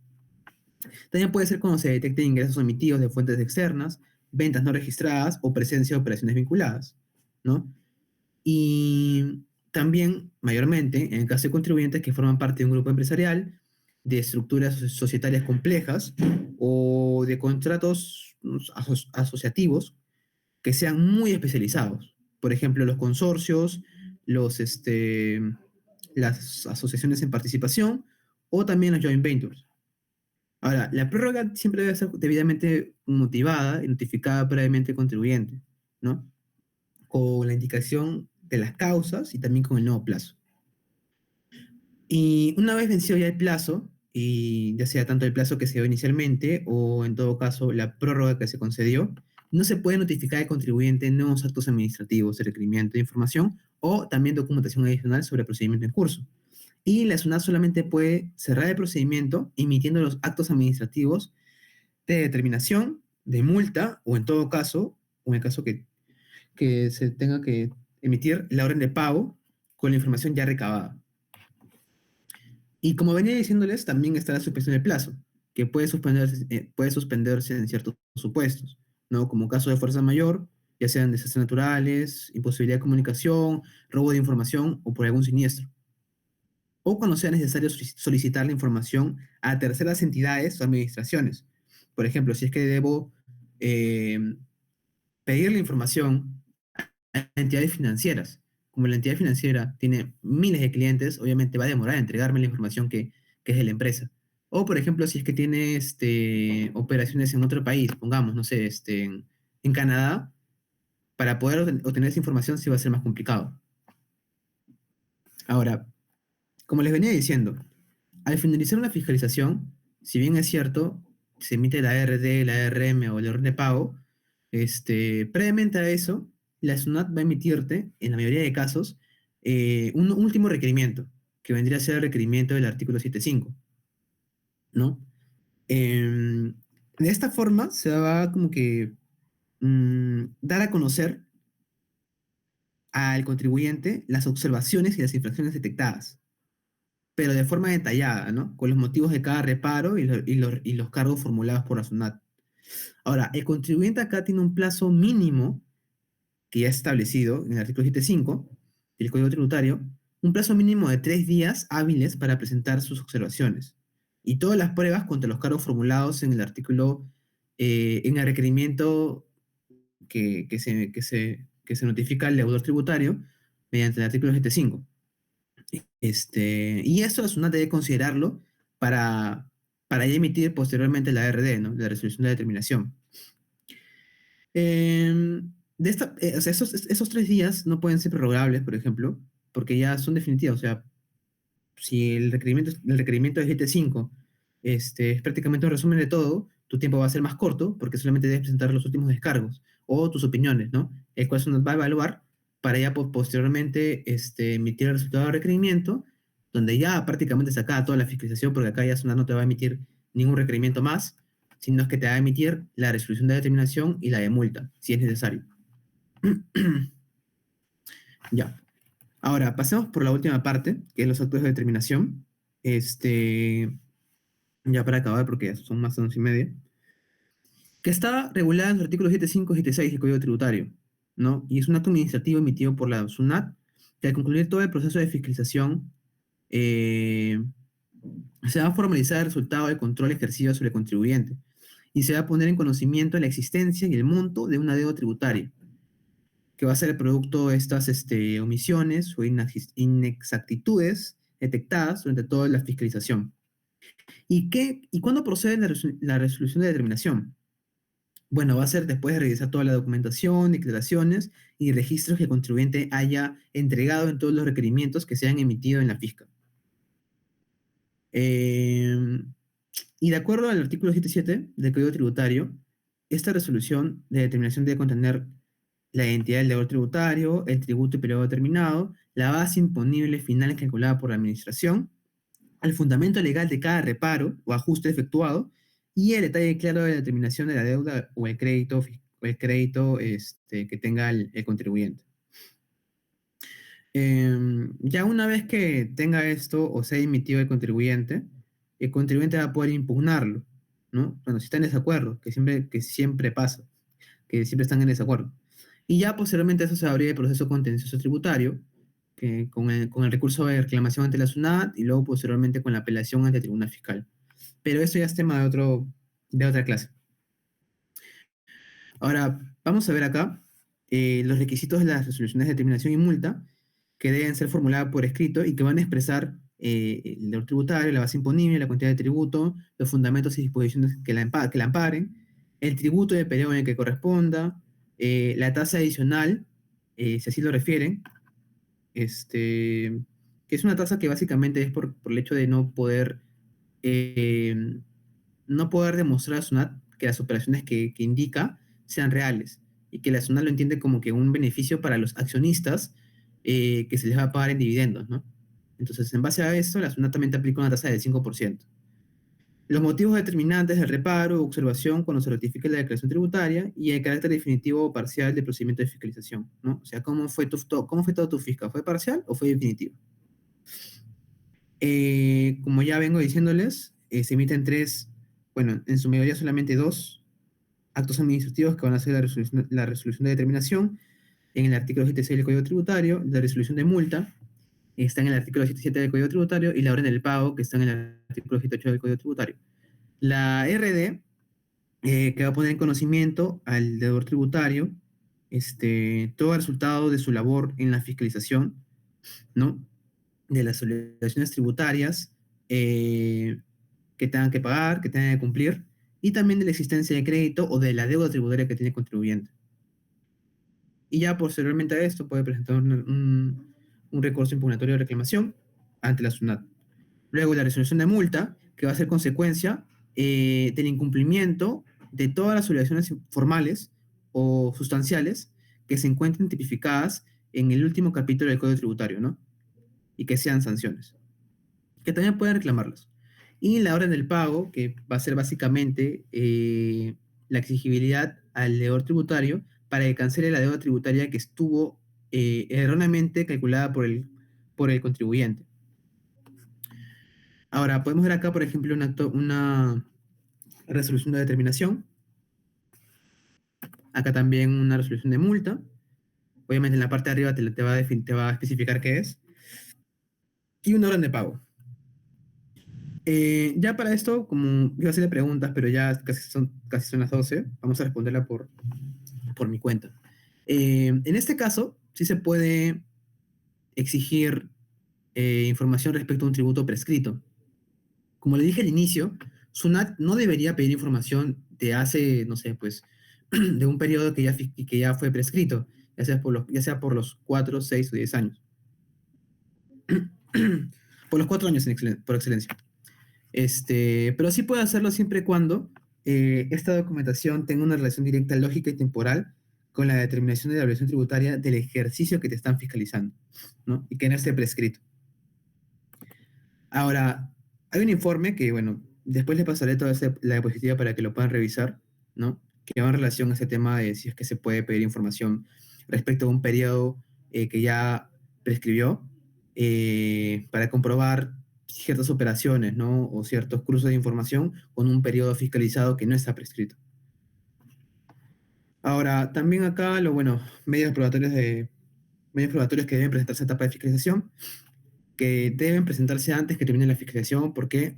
También puede ser cuando se detecten ingresos omitidos de fuentes externas, ventas no registradas o presencia de operaciones vinculadas, ¿no? Y también, mayormente, en el caso de contribuyentes que forman parte de un grupo empresarial, de estructuras societarias complejas o de contratos asociativos que sean muy especializados. Por ejemplo, los consorcios, las asociaciones en participación o también los joint ventures. Ahora, la prórroga siempre debe ser debidamente motivada y notificada previamente al contribuyente, ¿no? Con la indicación de las causas y también con el nuevo plazo. Y una vez vencido ya el plazo, y ya sea tanto el plazo que se dio inicialmente o en todo caso la prórroga que se concedió, no se puede notificar al contribuyente nuevos actos administrativos de requerimiento de información o también documentación adicional sobre el procedimiento en curso. Y la SUNAT solamente puede cerrar el procedimiento emitiendo los actos administrativos de determinación, de multa o en todo caso, o en el caso que se tenga que emitir la orden de pago con la información ya recabada. Y como venía diciéndoles, también está la suspensión del plazo, que puede suspenderse en ciertos supuestos, ¿no? Como caso de fuerza mayor, ya sean desastres naturales, imposibilidad de comunicación, robo de información o por algún siniestro. O cuando sea necesario solicitar la información a terceras entidades o administraciones. Por ejemplo, si es que debo pedir la información a entidades financieras. Como la entidad financiera tiene miles de clientes, obviamente va a demorar en entregarme la información que es de la empresa. O, por ejemplo, si es que tiene operaciones en otro país, pongamos, no sé, en Canadá, para poder obtener esa información sí va a ser más complicado. Ahora, como les venía diciendo, al finalizar una fiscalización, si bien es cierto, se emite la RD, la RM o el orden de pago, previamente a eso, la SUNAT va a emitirte, en la mayoría de casos, un último requerimiento, que vendría a ser el requerimiento del artículo 7.5, ¿no? De esta forma se va como que dar a conocer al contribuyente las observaciones y las infracciones detectadas, pero de forma detallada, ¿no? Con los motivos de cada reparo y los cargos formulados por la SUNAT. Ahora, el contribuyente acá tiene un plazo mínimo que ya es establecido en el artículo 7.5 del Código Tributario, un plazo mínimo de 3 días hábiles para presentar sus observaciones y todas las pruebas contra los cargos formulados en el artículo, en el requerimiento que se notifica al deudor tributario mediante el artículo 75. Y eso la SUNAT debe considerarlo para ya emitir posteriormente la RD, ¿no? La resolución de determinación. O sea, esos 3 días no pueden ser prorrogables, por ejemplo, porque ya son definitivos. O sea, si el requerimiento de GT5 es prácticamente un resumen de todo, tu tiempo va a ser más corto porque solamente debes presentar los últimos descargos o tus opiniones, ¿no? El cual se nos va a evaluar para ya posteriormente emitir el resultado del requerimiento, donde ya prácticamente se acaba toda la fiscalización, porque acá ya SUNAT no te va a emitir ningún requerimiento más, sino que te va a emitir la resolución de determinación y la de multa, si es necesario. Ya. Ahora, pasemos por la última parte, que es los actos de determinación. Ya para acabar, porque ya son más de 11:30, que está regulada en los artículos 75 y 76 del Código Tributario, ¿no? Y es un acto administrativo emitido por la SUNAT, que al concluir todo el proceso de fiscalización, se va a formalizar el resultado del control ejercido sobre el contribuyente y se va a poner en conocimiento la existencia y el monto de una deuda tributaria, que va a ser el producto de estas omisiones o inexactitudes detectadas durante toda la fiscalización. ¿Y cuándo procede la resolución de determinación? Bueno, va a ser después de revisar toda la documentación, declaraciones y registros que el contribuyente haya entregado en todos los requerimientos que se hayan emitido en la fiscal. Y de acuerdo al artículo 77 del Código Tributario, esta resolución de determinación debe contener la identidad del deudor tributario, el tributo y periodo determinado, la base imponible final calculada por la administración, el fundamento legal de cada reparo o ajuste efectuado y el detalle claro de la determinación de la deuda o el crédito que tenga el contribuyente. Ya una vez que tenga esto o sea emitido el contribuyente va a poder impugnarlo, ¿no? Bueno, si está en desacuerdo, que siempre pasa, que siempre están en desacuerdo. Y ya posteriormente eso se abrirá el proceso contencioso tributario, que con el recurso de reclamación ante la SUNAT y luego posteriormente con la apelación ante el Tribunal Fiscal. Pero eso ya es tema de otra clase. Ahora, vamos a ver acá los requisitos de las resoluciones de determinación y multa que deben ser formuladas por escrito y que van a expresar el deudor tributario, la base imponible, la cantidad de tributo, los fundamentos y disposiciones que la amparen, el tributo y el periodo en el que corresponda, la tasa adicional, si así lo refieren, que es una tasa que básicamente es por el hecho de no poder demostrar a SUNAT que las operaciones que indica sean reales y que la SUNAT lo entiende como que un beneficio para los accionistas que se les va a pagar en dividendos, ¿no? Entonces, en base a eso, la SUNAT también te aplica una tasa del 5%. Los motivos determinantes del reparo o observación cuando se ratifique la declaración tributaria y el carácter definitivo o parcial del procedimiento de fiscalización, ¿no? O sea, ¿cómo fue todo tu fiscal? ¿Fue parcial o fue definitivo? Como ya vengo diciéndoles, se emiten en su mayoría solamente 2 actos administrativos que van a ser la resolución de determinación en el artículo 76 del Código Tributario, la resolución de multa está en el artículo 77 del Código Tributario y la orden del pago que está en el artículo 78 del Código Tributario. La RD, que va a poner en conocimiento al deudor tributario todo el resultado de su labor en la fiscalización, ¿no? De las obligaciones tributarias que tengan que pagar, que tengan que cumplir, y también de la existencia de crédito o de la deuda tributaria que tiene el contribuyente. Y ya posteriormente a esto puede presentar un recurso impugnatorio de reclamación ante la SUNAT. Luego la resolución de multa, que va a ser consecuencia del incumplimiento de todas las obligaciones formales o sustanciales que se encuentren tipificadas en el último capítulo del Código Tributario, ¿no? Y que sean sanciones, que también pueden reclamarlas. Y la orden del pago, que va a ser básicamente la exigibilidad al deudor tributario para que cancele la deuda tributaria que estuvo erróneamente calculada por el contribuyente. Ahora, podemos ver acá, por ejemplo, una resolución de determinación. Acá también una resolución de multa. Obviamente en la parte de arriba te va a especificar qué es. Y una orden de pago. Ya para esto, como iba a hacerle preguntas, pero ya casi son las 12, vamos a responderla por por mi cuenta. En este caso, sí se puede exigir información respecto a un tributo prescrito. Como le dije al inicio, SUNAT no debería pedir información de hace, no sé, pues, de un periodo que ya fue prescrito, ya sea por los 4, 6 o 10 años. Por los 4 años por excelencia. Pero sí puede hacerlo siempre y cuando esta documentación tenga una relación directa, lógica y temporal con la determinación de la obligación tributaria del ejercicio que te están fiscalizando, ¿no? Y que no esté prescrito. Ahora, hay un informe que, bueno, después le pasaré toda la diapositiva para que lo puedan revisar, ¿no? Que va en relación a ese tema de si es que se puede pedir información respecto a un periodo que ya prescribió para comprobar ciertas operaciones, ¿no? O ciertos cruces de información con un periodo fiscalizado que no está prescrito. Ahora, también acá, medios probatorios que deben presentarse en etapa de fiscalización, que deben presentarse antes que termine la fiscalización, porque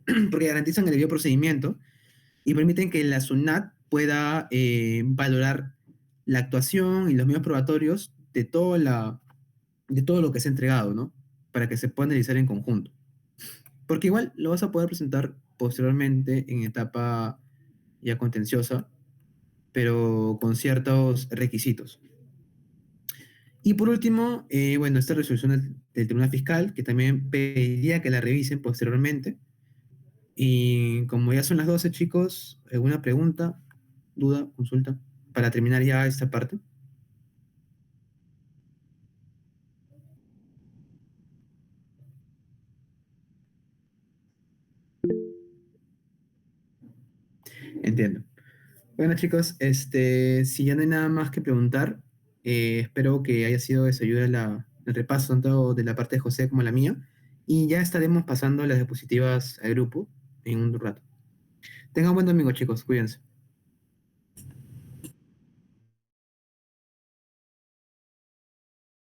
garantizan el debido procedimiento y permiten que la SUNAT pueda valorar la actuación y los medios probatorios de todo lo que se ha entregado, ¿no? Para que se pueda analizar en conjunto. Porque igual lo vas a poder presentar posteriormente en etapa ya contenciosa, pero con ciertos requisitos. Y por último, esta resolución del Tribunal Fiscal, que también pediría que la revisen posteriormente. Y como ya son las 12, chicos, ¿alguna pregunta, duda, consulta? Para terminar ya esta parte. Entiendo. Bueno, chicos, si ya no hay nada más que preguntar, espero que haya sido de su ayuda el repaso tanto de la parte de José como la mía. Y ya estaremos pasando las diapositivas al grupo en un rato. Tengan un buen domingo, chicos. Cuídense.